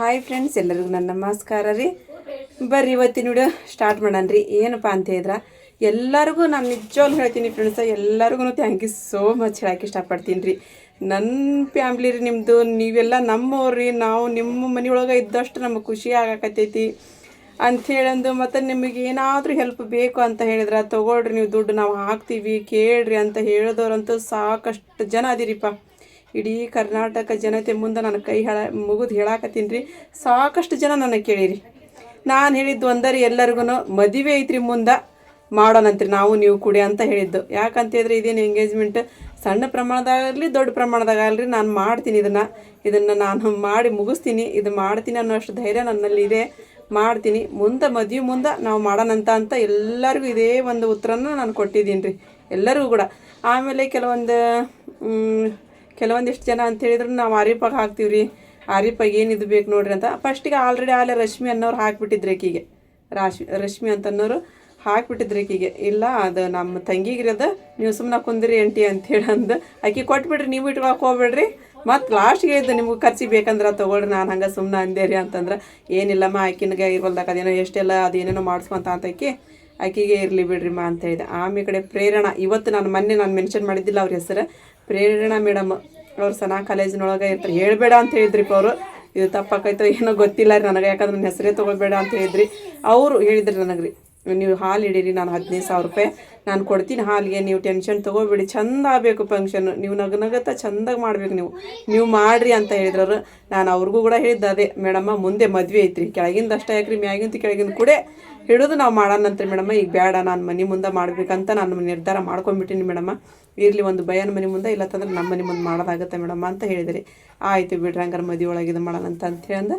Hi friends, ಎಲ್ಲರಿಗೂ ನನ್ನ ನಮಸ್ಕಾರ ರೀ. ಬರ್ರಿ ಇವತ್ತಿನ ವಿಡಿಯೋ ಸ್ಟಾರ್ಟ್ ಮಾಡೋಣ. ಏನಪ್ಪ ಅಂತ ಹೇಳಿದ್ರೆ, ಎಲ್ಲರಿಗೂ ನಾನು ನಿಜವಾಗ್ಲೂ ಹೇಳ್ತೀನಿ ಫ್ರೆಂಡ್ಸ, ಎಲ್ಲರಿಗೂ ಥ್ಯಾಂಕ್ ಯು ಸೋ ಮಚ್ ಹೇಳೋಕ್ಕೆ ಇಷ್ಟಪಡ್ತೀನಿ ರೀ. ನನ್ನ ಫ್ಯಾಮ್ಲಿ ರೀ ನಿಮ್ಮದು, ನೀವೆಲ್ಲ ನಮ್ಮವ್ರಿ, ನಾವು ನಿಮ್ಮ ಮನೆಯೊಳಗೆ ಇದ್ದಷ್ಟು ನಮಗೆ ಖುಷಿ ಆಗಕತ್ತೈತಿ ಅಂಥೇಳಂದು. ಮತ್ತು ನಿಮಗೆ ಏನಾದರೂ ಹೆಲ್ಪ್ ಬೇಕು ಅಂತ ಹೇಳಿದ್ರೆ ತೊಗೊಳ್ರಿ, ನೀವು ದುಡ್ಡು ನಾವು ಹಾಕ್ತೀವಿ ಕೇಳ್ರಿ ಅಂತ ಹೇಳಿದವ್ರಂತೂ ಸಾಕಷ್ಟು ಜನ ಅದಿರಿಪ್ಪ. ಇಡೀ ಕರ್ನಾಟಕ ಜನತೆ ಮುಂದೆ ನನ್ನ ಕೈ ಮುಗಿದು ಹೇಳಾಕತ್ತೀನಿ ರೀ. ಸಾಕಷ್ಟು ಜನ ನನಗೆ ಕೇಳಿರಿ. ನಾನು ಹೇಳಿದ್ದು ಒಂದರಿ, ಎಲ್ಲರಿಗೂ ಮದುವೆ ಐತ್ರಿ ಮುಂದೆ ಮಾಡೋಣಂತ್ರಿ ನಾವು ನೀವು ಕೂಡಿ ಅಂತ ಹೇಳಿದ್ದು. ಯಾಕಂತೇಳಿದ್ರೆ ಇದೇನು ಎಂಗೇಜ್ಮೆಂಟ್ ಸಣ್ಣ ಪ್ರಮಾಣದಾಗಲಿ ದೊಡ್ಡ ಪ್ರಮಾಣದಾಗಲ್ರಿ, ನಾನು ಮಾಡ್ತೀನಿ. ಇದನ್ನು ನಾನು ಮಾಡಿ ಮುಗಿಸ್ತೀನಿ, ಇದು ಮಾಡ್ತೀನಿ ಅನ್ನೋಷ್ಟು ಧೈರ್ಯ ನನ್ನಲ್ಲಿ ಇದೆ. ಮಾಡ್ತೀನಿ. ಮುಂದೆ ಮದುವೆ ಮುಂದೆ ನಾವು ಮಾಡೋಣಂತ ಎಲ್ಲರಿಗೂ ಇದೇ ಒಂದು ಉತ್ತರನ ನಾನು ಕೊಟ್ಟಿದ್ದೀನಿ ರೀ, ಎಲ್ಲರಿಗೂ ಕೂಡ. ಆಮೇಲೆ ಕೆಲವೊಂದಿಷ್ಟು ಜನ ಅಂತ ಹೇಳಿದ್ರು ನಾವು ಆರಿಪಾಗ ಹಾಕ್ತೀವಿ ರೀ, ಆರಿಪಾಗ ಏನಿದು ಬೇಕು ನೋಡ್ರಿ ಅಂತ. ಫಸ್ಟಿಗೆ ಆಲ್ರೆಡಿ ರಶ್ಮಿ ಅನ್ನೋರು ಹಾಕಿಬಿಟ್ಟಿದ್ರು ಆಕಿಗೆ, ರಶ್ಮಿ ಅಂತನ್ನೋರು ಹಾಕಿಬಿಟ್ಟಿದ್ರು ಆಕಿಗೆ. ಇಲ್ಲ ಅದು ನಮ್ಮ ತಂಗಿಗಿರೋದು, ನೀವು ಸುಮ್ಮನೆ ಕುಂದಿರಿ ಆಂಟಿ ಅಂತೇಳಿ ಅಂದು ಆಕೆ ಕೊಟ್ಬಿಡ್ರಿ, ನೀವು ಇಟ್ಕೊಳಕ್ಕೆ ಹೋಗ್ಬೇಡ್ರಿ. ಮತ್ತು ಲಾಸ್ಟ್ಗೆ ಇದ್ದು ನಿಮ್ಗೆ ಖರ್ಚಿಗೆ ಬೇಕಂದ್ರೆ ತೊಗೊಳ್ರಿ, ನಾನು ಹಂಗೆ ಸುಮ್ಮನೆ ಅಂದೆ ರೀ ಅಂತಂದ್ರೆ, ಏನಿಲ್ಲಮ್ಮ ಆಕಿನಗೆ ಇರ್ವಲ್ದಾಗ ಅದೇನೋ ಎಷ್ಟೆಲ್ಲ ಅದೇನೇನೋ ಮಾಡಿಸ್ಕೊಂತ ಅಂತ ಆಕಿಗೆ ಇರಲಿ ಬಿಡ್ರಿಮ್ಮ ಅಂತ ಹೇಳಿದೆ. ಆಮೇಲೆ ಕಡೆ ಪ್ರೇರಣಾ, ಇವತ್ತು ನಾನು ಮೆನ್ಷನ್ ಮಾಡಿದ್ದಿಲ್ಲ ಅವ್ರ ಹೆಸರು, ಪ್ರೇರಣಾ ಮೇಡಮ್ ಅವ್ರು ಸನಾ ಕಾಲೇಜಿನೊಳಗೆ ಇರ್ತಾರೆ. ಹೇಳಬೇಡ ಅಂತ ಹೇಳಿದ್ರಿಪ್ಪ ಅವರು. ಇದು ತಪ್ಪಾಕೈತೋ ಏನೋ ಗೊತ್ತಿಲ್ಲ ರೀ ನನಗೆ, ಯಾಕಂದ್ರೆ ನನ್ನ ಹೆಸರೇ ತೊಗೊಳ್ಬೇಡ ಅಂತ ಹೇಳಿದ್ರಿ. ಅವರು ಹೇಳಿದ್ರಿ ನನಗೆ ರೀ, ನೀವು ಹಾಲು ಹಿಡೀರಿ, ನಾನು 15,000 ರೂಪಾಯಿ ನಾನು ಕೊಡ್ತೀನಿ ಹಾಲಿಗೆ, ನೀವು ಟೆನ್ಷನ್ ತೊಗೋಬೇಡಿ, ಚಂದ ಆಗಬೇಕು ಫಂಕ್ಷನ್ನು, ನೀವು ನಗನಗತ್ತ ಚಂದಾಗಿ ಮಾಡ್ಬೇಕು, ನೀವು ಮಾಡಿರಿ ಅಂತ ಹೇಳಿದ್ರವ್ರು. ನಾನು ಅವ್ರಿಗೂ ಕೂಡ ಹೇಳಿದ್ದೆ ಅದೇ, ಮೇಡಮ್ಮ ಮುಂದೆ ಮದುವೆ ಐತ್ರಿ, ಕೆಳಗಿಂದ ಅಷ್ಟೇ ಯಾಕ್ರಿ, ಮ್ಯಾಗಿಂತ ಕೆಳಗಿಂದ ಕೂಡ ಹಿಡಿದು ನಾವು ಮಾಡೋಣಂತ್ರಿ ಮೇಡಮ್ಮ, ಈಗ ಬೇಡ, ನಾನು ಮನೆ ಮುಂದೆ ಮಾಡ್ಬೇಕಂತ ನಾನು ನಿರ್ಧಾರ ಮಾಡ್ಕೊಂಡ್ಬಿಟ್ಟಿನಿ ಮೇಡಮ್ಮ. ಇರಲಿ, ಒಂದು ಭಯನ ಮನೆ ಮುಂದೆ, ಇಲ್ಲತ್ತಂದ್ರೆ ನಮ್ಮ ಮನೆ ಮುಂದೆ ಮಾಡೋದಾಗುತ್ತೆ ಮೇಡಮ್ಮ ಅಂತ ಹೇಳಿದ್ರಿ. ಆಯಿತು ಬಿಡ್ರಿ, ಹಂಗಾರೆ ಮದುವೆ ಒಳಗೆ ಇದು ಮಾಡೋಣಂತ ಹೇಳಂದು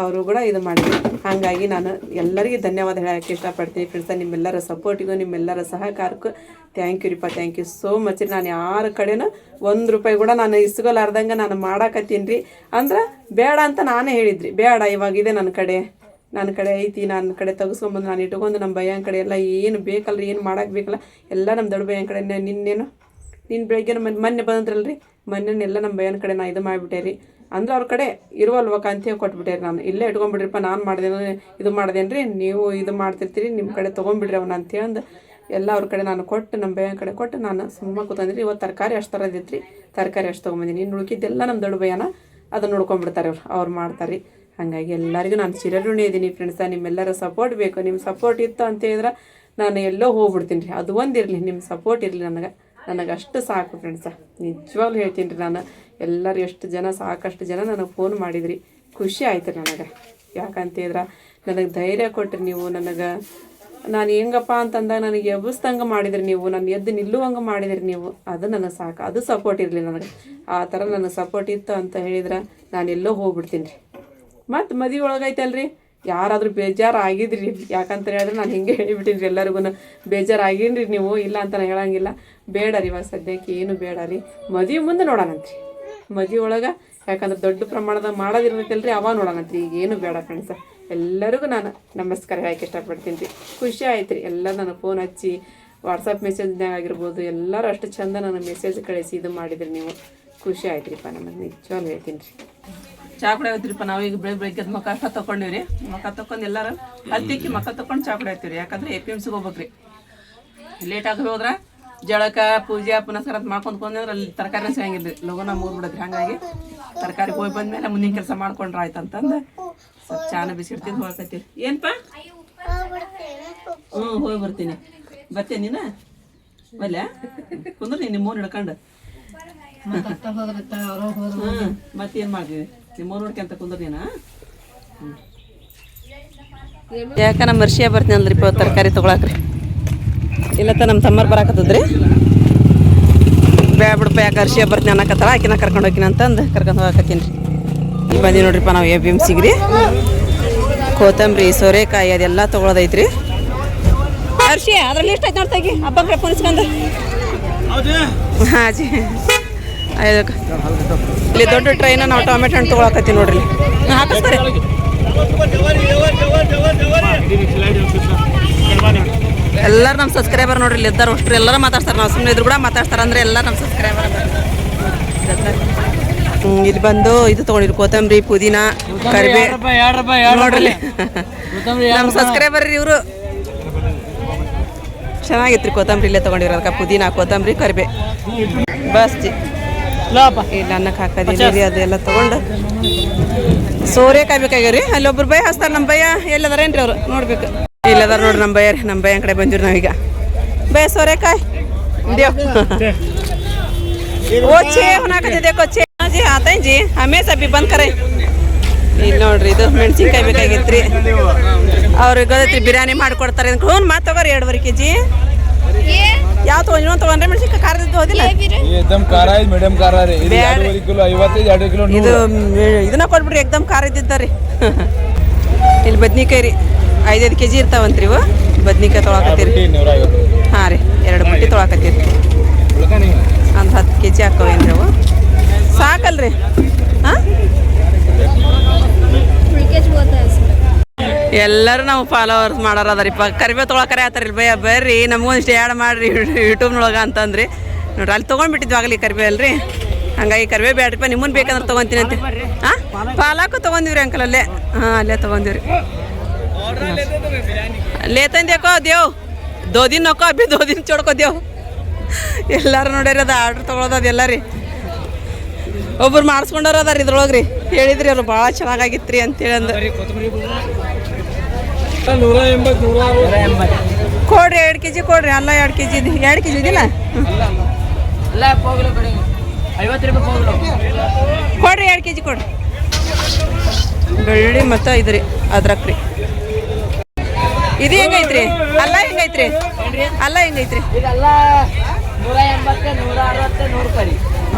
ಅವರು ಕೂಡ ಇದು ಮಾಡಿದ್ರು. ಹಾಗಾಗಿ ನಾನು ಎಲ್ಲರಿಗೂ ಧನ್ಯವಾದ ಹೇಳೋಕ್ಕೆ ಇಷ್ಟಪಡ್ತೀನಿ ಫ್ರೆಂಡ್ಸ. ನಿಮ್ಮೆಲ್ಲರ ಸಪೋರ್ಟಿಗೂ ನಿಮ್ಮೆಲ್ಲರ ಸಹಕಾರಕ್ಕೂ ಥ್ಯಾಂಕ್ ಯು ರೀಪ್ಪ, ಥ್ಯಾಂಕ್ ಯು ಸೋ ಮಚ್. ನಾನು ಯಾರ ಕಡೆನೂ 1 ರೂಪಾಯಿ ಕೂಡ ನಾನು ಇಸ್ಕೊಲಾರ್ದಂಗೆ ನಾನು ಮಾಡಾಕತ್ತೀನಿ ರೀ. ಅಂದ್ರೆ ಬೇಡ ಅಂತ ನಾನೇ ಹೇಳಿದ್ರಿ, ಬೇಡ ಇವಾಗಿದೆ ನನ್ನ ಕಡೆ ಐತಿ, ನನ್ನ ಕಡೆ ತೆಗೆಸ್ಕೊಂಬಂದು ನಾನು ಇಟ್ಕೊಂಡು ನಮ್ಮ ಭಯನ ಕಡೆ ಎಲ್ಲ ಏನು ಬೇಕಲ್ರಿ, ಏನು ಮಾಡೋಕ್ಕೆ ಬೇಕಲ್ಲ ಎಲ್ಲ ನಮ್ಮ ದೊಡ್ಡ ಭಯನ ಕಡೆ. ನಿನ್ನ ಬೆಳಗ್ಗೆ ಮೊನ್ನೆ ಬಂದ್ರಲ್ರಿ, ಮೊನ್ನೆಲ್ಲ ನಮ್ಮ ಭಯನ ಕಡೆ ನಾನು ಇದು ಮಾಡಿಬಿಟ್ಟೆ ರೀ. ಅಂದ್ರೆ ಅವ್ರ ಕಡೆ ಇರುವಲ್ವಕ್ಕ ಅಂತೇಳಿ ಕೊಟ್ಬಿಟ್ಟೆ ರೀ. ನಾನು ಇಲ್ಲೇ ಇಟ್ಕೊಂಡ್ಬಿಡ್ರಿಪ್ಪ, ನಾನು ಮಾಡ್ದೇನು ಇದು ಮಾಡ್ದೇನು ರೀ, ನೀವು ಇದು ಮಾಡ್ತಿರ್ತೀರಿ, ನಿಮ್ಮ ಕಡೆ ತೊಗೊಂಬಿಡ್ರಿ ಅವನ್ನ ಅಂತೇಳಿ ಎಲ್ಲ ಅವ್ರ ಕಡೆ ನಾನು ಕೊಟ್ಟು, ನಮ್ಮ ಭಯನ ಕಡೆ ಕೊಟ್ಟು ನಾನು ಸುಮ್ಮ ಕೂತಂದ್ರಿ. ಇವತ್ತು ತರಕಾರಿ ಅಷ್ಟು ತರೋದಿತ್ತು ರೀ, ತರಕಾರಿ ಅಷ್ಟು ತೊಗೊಂಬಂದಿನಿ. ಇನ್ನು ಉಳ್ಕಿದ್ದೆಲ್ಲ ನಮ್ಮ ದೊಡ್ಡ ಭಯನ ಅದನ್ನು ನೋಡ್ಕೊಂಡ್ಬಿಡ್ತಾರೆ ಅವ್ರು ಮಾಡ್ತಾರೆ ರೀ. ಹಾಗಾಗಿ ಎಲ್ಲರಿಗೂ ನಾನು ಚಿರಋಣಿ ಇದ್ದೀನಿ ಫ್ರೆಂಡ್ಸ. ನಿಮ್ಮೆಲ್ಲರ ಸಪೋರ್ಟ್ ಬೇಕು. ನಿಮ್ಮ ಸಪೋರ್ಟ್ ಇತ್ತು ಅಂತ ಹೇಳಿದ್ರೆ ನಾನು ಎಲ್ಲೋ ಹೋಗ್ಬಿಡ್ತೀನಿ ರೀ. ಅದು ಒಂದಿರಲಿ, ನಿಮ್ಮ ಸಪೋರ್ಟ್ ಇರಲಿ ನನಗೆ ಅಷ್ಟು ಸಾಕು ಫ್ರೆಂಡ್ಸ. ನಿಜವಾಗ್ಲೂ ಹೇಳ್ತೀನಿ ರೀ. ನಾನು ಎಲ್ಲರೂ ಸಾಕಷ್ಟು ಜನ ನನಗೆ ಫೋನ್ ಮಾಡಿದ್ರಿ, ಖುಷಿ ಆಯ್ತು ರೀ ನನಗೆ. ಯಾಕಂತೇಳಿದ್ರೆ ನನಗೆ ಧೈರ್ಯ ಕೊಟ್ರಿ ನೀವು. ನಾನು ಹೆಂಗಪ್ಪ ಅಂತಂದಾಗ ನನಗೆ ಎಬ್ಬಿಸ್ದಂಗೆ ಮಾಡಿದ್ರಿ ನೀವು, ನಾನು ಎದ್ದು ನಿಲ್ಲುವಂಗೆ ಮಾಡಿದ್ರಿ ನೀವು. ಅದು ನನಗೆ ಸಾಕು. ಅದು ಸಪೋರ್ಟ್ ಇರಲಿ ನನಗೆ. ಆ ಥರ ನನಗೆ ಸಪೋರ್ಟ್ ಇತ್ತು ಅಂತ ಹೇಳಿದ್ರೆ ನಾನು ಎಲ್ಲೋ ಹೋಗ್ಬಿಡ್ತೀನಿ ರೀ. ಮತ್ತು ಮದುವೆ ಒಳಗೈತಲ್ರಿ, ಯಾರಾದರೂ ಬೇಜಾರು ಆಗಿದ್ರಿ, ಯಾಕಂತ ಹೇಳಿದ್ರೆ ನಾನು ಹಿಂಗೆ ಹೇಳಿಬಿಟ್ಟಿನಿ ರೀ ಎಲ್ಲರಿಗೂ, ಬೇಜಾರಾಗಿನ್ರಿ ನೀವು, ಇಲ್ಲ ಅಂತ ನಾನು ಹೇಳಂಗಿಲ್ಲ. ಬೇಡ ರೀ, ಇವಾಗ ಸದ್ಯಕ್ಕೆ ಏನು ಬೇಡ ರೀ, ಮದುವೆ ಮುಂದೆ ನೋಡೋಣಂತ್ರಿ. ಮದುವೆ ಒಳಗೆ ಯಾಕಂದ್ರೆ ದೊಡ್ಡ ಪ್ರಮಾಣದಾಗ ಮಾಡೋದಿರ್ತೈತಲ್ರಿ, ಅವಾಗ ನೋಡೋಣಂತ್ರಿ. ಈಗ ಏನು ಬೇಡ ಫ್ರೆಂಡ್ಸ. ಎಲ್ಲರಿಗೂ ನಾನು ನಮಸ್ಕಾರ ಹೇಳಕ್ಕೆ ಇಷ್ಟಪಡ್ತೀನಿ ರೀ. ಖುಷಿ ಆಯ್ತು ರೀ. ಎಲ್ಲ ನನಗೆ ಫೋನ್ ಹಚ್ಚಿ ವಾಟ್ಸಪ್ ಮೆಸೇಜ್ನಾಗ ಆಗಿರ್ಬೋದು, ಎಲ್ಲರೂ ಅಷ್ಟು ಚಂದ ನನಗೆ ಮೆಸೇಜ್ ಕಳಿಸಿ ಇದು ಮಾಡಿದ್ರಿ ನೀವು. ಖುಷಿ ಆಯ್ತು ರೀಪ್ಪ ನಮಗೆ, ನಿಜವಾಗ್ಲೂ ಹೇಳ್ತೀನಿ ರೀ. ಚಾ ಕುಡಿ ಆಯ್ತಿರಿಪ್ಪ. ನಾವು ಈಗ ಬೆಳಗ್ಗೆ ಮುಖ ತೊಗೊಂಡಿವಿ ರೀ. ಮುಖ ತೊಗೊಂಡು ಎಲ್ಲರೂ ಹತ್ತಿಕ್ಕಿ ಮುಖ ತೊಗೊಂಡು ಚಾ ಕುಡಿ ಆಯ್ತೀವಿ ರೀ. ಯಾಕಂದ್ರೆ APMCಗೆ ಹೋಗ್ಬೇಕು ರೀ. ಲೇಟಾಗಿ ಹೋದ್ರೆ ಜಳಕ ಪೂಜೆ ಪುನಸ್ಕಾರ ಮಾಡ್ಕೊಂಡ್ಕೊಂಡ್ರೆ ಅಲ್ಲಿ ತರಕಾರಿನ ಸಿಗಂಗಿಲ್ಲ ರೀ, ಲಘುನ ಮೂರ್ಬಿಡದ್ರಿ. ಹಾಗಾಗಿ ತರಕಾರಿಗೆ ಹೋಗಿ ಬಂದಮೇಲೆ ಮುಂದಿನ ಕೆಲಸ ಮಾಡ್ಕೊಂಡ್ರೆ ಆಯ್ತು ಅಂತಂದು ಸ್ವಲ್ಪ ಚಾನ ಬಿಸಿಡ್ತೀನಿ ಹೋಗ್ತೀವಿ. ಏನಪ್ಪ? ಹೋಗಿ ಬರ್ತೀನಿ. ಬರ್ತೇನೆ ನೀನು ಬಲ್ಲ ಕುಂದ್ರೆ ನೀನು ನಿಮ್ಮೂರು ಹಿಡ್ಕೊಂಡು ಮತ್ತೇನು ಮಾಡ್ತೀವಿ, ನಿಮ್ಮೂರು ನೋಡ್ಕೊಂತ ಕುಂದ್ರೆ ನೀನು. ಯಾಕ ನಮ್ಮ ಮರ್ಷಿಯ ಬರ್ತೀನಿ ಅಲ್ರಿಪ್ಪ ತರಕಾರಿ ತೊಗೊಳಕ್ರಿ. ಇಲ್ಲತ್ತ ನಮ್ಮ ತಮ್ಮರು ಬರಾಕತ್ತದ್ರಿ. ಬೇಡ ಬಿಡಪ್ಪ, ಯಾಕೆ ಅರ್ಷಿಯ ಬರ್ತೀನಿ ಅನ್ನಕತ್ತಾಳ, ಆಕಿನ ಕರ್ಕೊಂಡು ಹೋಗಿನ ಅಂತಂದು ಕರ್ಕೊಂಡು ಹೋಗಕತ್ತೀನಿ ರೀ. ಈಗ ಬಂದಿ ನೋಡ್ರಿಪ್ಪ ನಾವು APMCಗೆ ರೀ. ಕೊತ್ತಂಬರಿ ಸೋರೆಕಾಯಿ ಅದೆಲ್ಲ ತೊಗೊಳೋದೈತ್ರಿ. ಅರ್ಷಿಯ ಅದ್ರಲ್ಲಿ ಎಷ್ಟು ಆಯ್ತು ನೋಡ್ತಾಗಿ ಹಬ್ಬ ಕಡೆ ಪುನಿಸ್ಕೊಂಡು. ಹಾಂ ಜಿ, ಇಲ್ಲಿ ದೊಡ್ಡ ಟ್ರೈನ ನಾವು ಟೊಮೆಟೊ ಹಣ್ಣು ತೊಗೊಳಕತ್ತೀವಿ ನೋಡ್ರಿ. ಹಾಕಿಸ್ತಾರೆ ಎಲ್ಲರೂ ನಮ್ಮ ಸಬ್ಸ್ಕ್ರೈಬರ್ ನೋಡ್ರಿ. ಇಲ್ಲಿ ಇದ್ದಾರೆ ಅಷ್ಟು ಎಲ್ಲರೂ ಮಾತಾಡ್ತಾರೆ. ನಾವು ಸುಮ್ಮನೆ ಇದ್ರು ಕೂಡ ಮಾತಾಡ್ತಾರೆ. ಅಂದರೆ ಎಲ್ಲ ನಮ್ಮ ಸಬ್ಸ್ಕ್ರೈಬರ್. ಇಲ್ಲಿ ಬಂದು ಇದು ತೊಗೊಂಡಿರಿ, ಕೊತ್ತಂಬರಿ ಪುದೀನ ಕರಿಬೇ ನೋಡ್ರಿ ನಮ್ಮ ಸಬ್ಸ್ಕ್ರೈಬರ್ ರೀ ಇವರು. ಚೆನ್ನಾಗಿತ್ತು ರೀ ಕೊತ್ತಂಬರಿ ಇಲ್ಲೇ ತೊಗೊಂಡಿರೋ ಅದಕ್ಕೆ ಪುದೀನ ಕೊತ್ತಂಬರಿ ಕರಿಬೇ ಬಸ್ ಜಿ ಇಲ್ಲ ಅನ್ನಕ್ಕೆ ಹಾಕೋದಿಲ್ಲ ಅದೆಲ್ಲ ತೊಗೊಂಡು ಸೋರೆಕಾಯಿ ಬೇಕಾಗ್ಯಾವ ರೀ. ಅಲ್ಲಿ ಒಬ್ರು ಬೈ ಹಚ್ತಾರೆ ನಮ್ಮ ಬಯ್ಯ ಎಲ್ಲದಾರೇನ್ರಿ ಅವ್ರು ನೋಡ್ಬೇಕು. ಇಲ್ಲದಾರ ನೋಡ್ರಿ ನಮ್ಮ ಬಯ್ಯ ರೀ. ನಮ್ಮ ಬಯ್ಯನ ಕಡೆ ಬಂದಿರಿ ನಾವೀಗ. ಬೈ ಸೋರೆಕಾಯಿ ದೇವ್ ओ छे होना कते देखो छे जी आता है जी हमें सभी बंद करे. ಇಲ್ಲಿ ನೋಡ್ರಿ ಇದು ಮೆಣಸಿನ್ಕಾಯಿ ಬೇಕಾಗಿತ್ರಿ. ಅವ್ರಿಗೆ ಗೊತ್ತೈತ್ರಿ ಬಿರಿಯಾನಿ ಮಾಡಿಕೊಡ್ತಾರೆ ಅಂತ. ಹ್ಞೂ ಮಾತು ತಗೋರಿ 2.5 kg. ಯಾವ ತೊಗೊಂಡ್ರಿ ಇನ್ನೊಂದು ತೊಗೊಂಡ್ರೆ ಮೆಣಸಿನ್ಕಾಯಿ ಖಾರದಿದ್ದು ಹೋದಿಲ್ಲ ಏಕದಮ್ ಖಾರ ಇದೆ ಮೀಡಿಯಂ ಖಾರ ರೀ. ಇದು 2 ಕಿಲೋ 55 2 ಕಿಲೋ ಇದು ಇದನ್ನ ಕೊಟ್ಬಿಡ್ರಿ ಏಕದಮ್ ಖಾರ ಇದ್ದಿದ್ದಾರಿ. ಇಲ್ಲಿ ಬದ್ನಿಕಾಯಿ ರೀ 5-5 kg ಇರ್ತಾವಂತ್ರಿ ಇವು. ಬದ್ನಿಕಾಯಿ ತೊಗೊಳಕತ್ತೀರಿ. ಹಾಂ ರೀ 2 ಬುಟ್ಟಿ ತೊಗೊಳಕತ್ತೀರಿ. ಒಂದು 10 kg ಹಾಕವೇನ್ರಿ ಅವು ಸಾಕಲ್ರಿ. ಹಾಂ ಎಲ್ಲರೂ ನಾವು ಫಾಲೋವರ್ಸ್ ಮಾಡೋರು ಅದಾರಿಪ್ಪ. ಕರಿಬೇವು ತೊಗೊಳಕರೆ ಆತಾರಿಲ್ಲ ಭಯ ಬರ್ರಿ ನಮಗೊಂದಿಷ್ಟು ಆ್ಯಡ್ ಮಾಡಿರಿ ಯೂಟ್ಯೂಬ್ನೊಳಗೆ ಅಂತಂದ್ರಿ ನೋಡ್ರಿ. ಅಲ್ಲಿ ತೊಗೊಂಡ್ಬಿಟ್ಟಿದ್ವಿ ಆಗಲಿ ಕರಿಬೇವು ಅಲ್ರಿ. ಹಂಗಾಗಿ ಕರಿಬೇವು ಬೇಡ್ರಿಪ್ಪ ನಿಮ್ಮನ್ನು ಬೇಕಂದ್ರೆ ತೊಗೊತೀನಿ ಅಂತ. ಹಾಂ ಪಾಲಾಕು ತೊಗೊಂಡಿವ್ರಿ ಅಂಕಲ್ ಅಲ್ಲೇ. ಹಾಂ ಅಲ್ಲೇ ತೊಗೊಂಡಿವ್ರಿ. ಲೇತನ್ ದೇಕೋ ದೇವ್ 2 दिन ನೋಕೋ ಅಬ್ಬಿ 2 दिन ಚೋಡ್ಕೋ ದೇವ್. ಎಲ್ಲರೂ ನೋಡ್ಯಾರ ಅದು ಆರ್ಡ್ರ್ ತೊಗೊಳೋದು ಅದೆಲ್ಲ ರೀ. ಒಬ್ರು ಮಾಡಿಸ್ಕೊಂಡವ್ರು ಅದಾರ ಇದ್ರೊಳಗೆ ರೀ. ಹೇಳಿದ್ರಿ ಅವ್ರು ಭಾಳ ಚೆನ್ನಾಗಾಗಿತ್ತು ರೀ ಅಂತೇಳಿ ಅಂದು. ಕೊಡ್ರಿ 2 kg ಕೊಡ್ರಿ. ಅಲ್ಲ 2 kg 2 kg ಇದಿಲ್ಲ ಕೊಡ್ರಿ 2 kg ಕೊಡ್ರಿ. ಬೆಳ್ಳುಳ್ಳಿ ಮತ್ತು ಇದು ರೀ ಅದ್ರಕ್ ರೀ. ಇದು ಹೆಂಗೈತ್ರಿ ಅಲ್ಲ ಹೆಂಗೈತ್ರಿ ಅಲ್ಲ ಹೆಂಗೈತ್ರಿ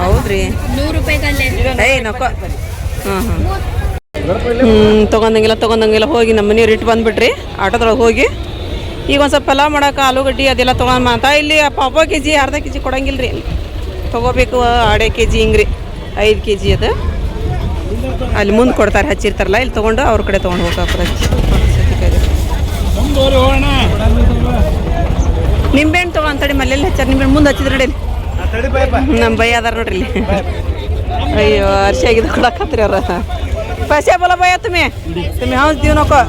ಹೌದ್ರಿ 100 ರೂಪಾಯಿ ಏಯ್ ನಕ್ಕೋ. ಹಾಂ ಹಾಂ ತೊಗೊಂಡಂಗಿಲ್ಲ ಹೋಗಿ ನಮ್ಮ ಮನೆಯವ್ರು ಇಟ್ಟು ಬಂದುಬಿಟ್ರಿ ಆಟೋದೊಳಗೆ ಹೋಗಿ. ಈಗ ಒಂದು ಸ್ವಲ್ಪ ಪಲಾವ್ ಮಾಡೋಕೆ ಆಲೂಗಡ್ಡೆ ಅದೆಲ್ಲ ತೊಗೊಂಡು ಮಾತಾ ಇಲ್ಲಿ ಪಾಪ kg ಅರ್ಧ kg ಕೊಡಂಗಿಲ್ಲ ರೀ. ತೊಗೋಬೇಕು 2 kg ಹಿಂಗೆ ರೀ 5 kg ಅದು ಅಲ್ಲಿ ಮುಂದೆ ಕೊಡ್ತಾರೆ ಹಚ್ಚಿರ್ತಾರಲ್ಲ ಇಲ್ಲಿ ತೊಗೊಂಡು ಅವ್ರ ಕಡೆ ತೊಗೊಂಡು ಹೋಗ್ತಾರೆ. ನಿಂಬೆಹಣ್ಣು ತೊಗೊಂತಡಿ ಮಲ್ಲೆಲ್ಲಿ ಹಚ್ಚಾರ ನಿಂಬೆಹಣ್ಣು ಮುಂದೆ ಹಚ್ಚಿದ್ರೆ ರೆಡಿ. ನಮ್ಮ ಬೈ ಅದಾರ ನೋಡ್ರಿ ಇಲ್ಲಿ. ಅಯ್ಯೋ ಅರ್ಶಿ ಆಗಿದ್ದು ಕೊಡಕತ್ರಿ ಅವ್ರ. पैसे बोला भैया तुम्हें हाउस दियो नको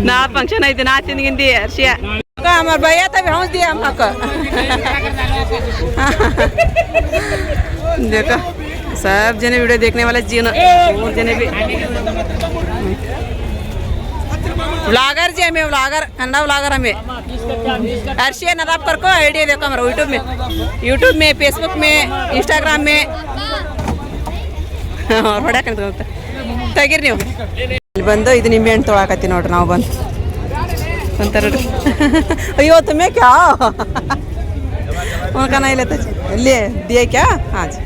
ना फंक्शन ಐತಿ ನಾ ತಿನ್ಗಿಂದಿ ಅರ್ಶಿಯ हमार भैया तब हाउस दिया हमको. देखो सब जने वीडियो देखने वाले जीवन और जने भी व्लॉगर जी हमें व्लॉगर कन्नड़ा व्लॉगर हमें अर्शिया नदाब करको आइडिया देखो हमारा यूट्यूब में फेसबुक में इंस्टाग्राम में ಹೊಡ್ಯಾಕಂತ ತೆಗೀರಿ ನೀವು. ಇಲ್ಲಿ ಬಂದು ಇದು ನಿಂಬೆಹಣ್ಣು ತೊಗೊಳಕತ್ತಿ ನೋಡ್ರಿ ನಾವು ಬಂದು ಒಂಥರ. ಅಯ್ಯೋ ತುಮೆ ಕ್ಯಾ ಕನ ಇಲ್ಲ ಇಲ್ಲಿ ದಿಯಾ ಕ್ಯಾ ಹಾಂ ಜಿ.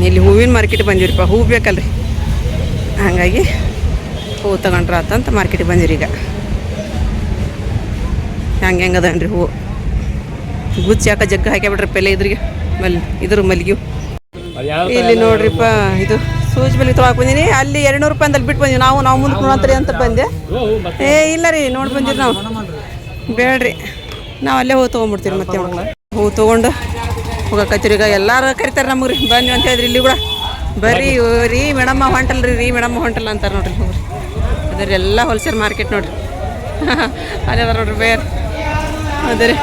ಇಲ್ಲಿ ಹೂವಿನ ಮಾರ್ಕೆಟ್ ಬಂದಿವ್ರಿಪ್ಪ. ಹೂ ಬೇಕಲ್ರಿ ಹಾಗಾಗಿ ಹೂ ತಗೊಂಡ್ರ ಆತಂತ ಮಾರ್ಕೆಟಿಗೆ ಬಂದಿರಿ. ಈಗ ಹೆಂಗೆ ಅದನ್ರಿ ಹೂವು ಗುಚ್ಚಿ ಯಾಕೆ ಜಗ್ಗ ಹಾಕ್ಯಾಬಿಟ್ರಿ ಪೆಲೆ ಇದ್ರಿಗೆ ಇದ್ರ ಮಲ್ಲಿಗೆ. ಇಲ್ಲಿ ನೋಡ್ರಿಪ್ಪ ಇದು ಸೂಜಿ ಬಲಿ ತೊಗೊಳಕ್ಕೆ ಬಂದೀನಿ. ಅಲ್ಲಿ 200 ರೂಪಾಯಿ ಬಿಟ್ಟು ಬಂದೀವಿ ನಾವು ಮುಂದೆ ನೋಡ್ತೀರಿ ಅಂತ ಬಂದೆ. ಏ ಇಲ್ಲ ರೀ ನೋಡಿ ಬಂದಿರಿ ನಾವು ಬೇಡ್ರಿ ನಾವು ಅಲ್ಲೇ ಹೂ ತೊಗೊಂಡ್ಬಿಡ್ತೀರಿ. ಮತ್ತೆ ಹೂ ತೊಗೊಂಡು ಹೋಗಕತ್ತೀರಿ. ಈಗ ಎಲ್ಲರೂ ಕರಿತಾರೆ ನಮಗೆ ರೀ ಬನ್ನಿ ಅಂತ ಹೇಳಿದ್ರಿ. ಇಲ್ಲಿ ಕೂಡ ಬರ್ರಿ ರೀ ಮೇಡಮ್ಮ ಹೊಂಟಲ್ರಿ ರೀ ಮೇಡಮ್ಮ ಹೊಂಟಲ್ಲ ಅಂತಾರೆ ನೋಡ್ರಿ. ಹೋಗ್ರಿ ಅದ್ರಿ ಎಲ್ಲ ಹೋಲ್ಸೇಲ್ ಮಾರ್ಕೆಟ್ ನೋಡ್ರಿ. ಅದೇ ಅದ ನೋಡ್ರಿ ಬೇರೆ ಅದೇ ರೀ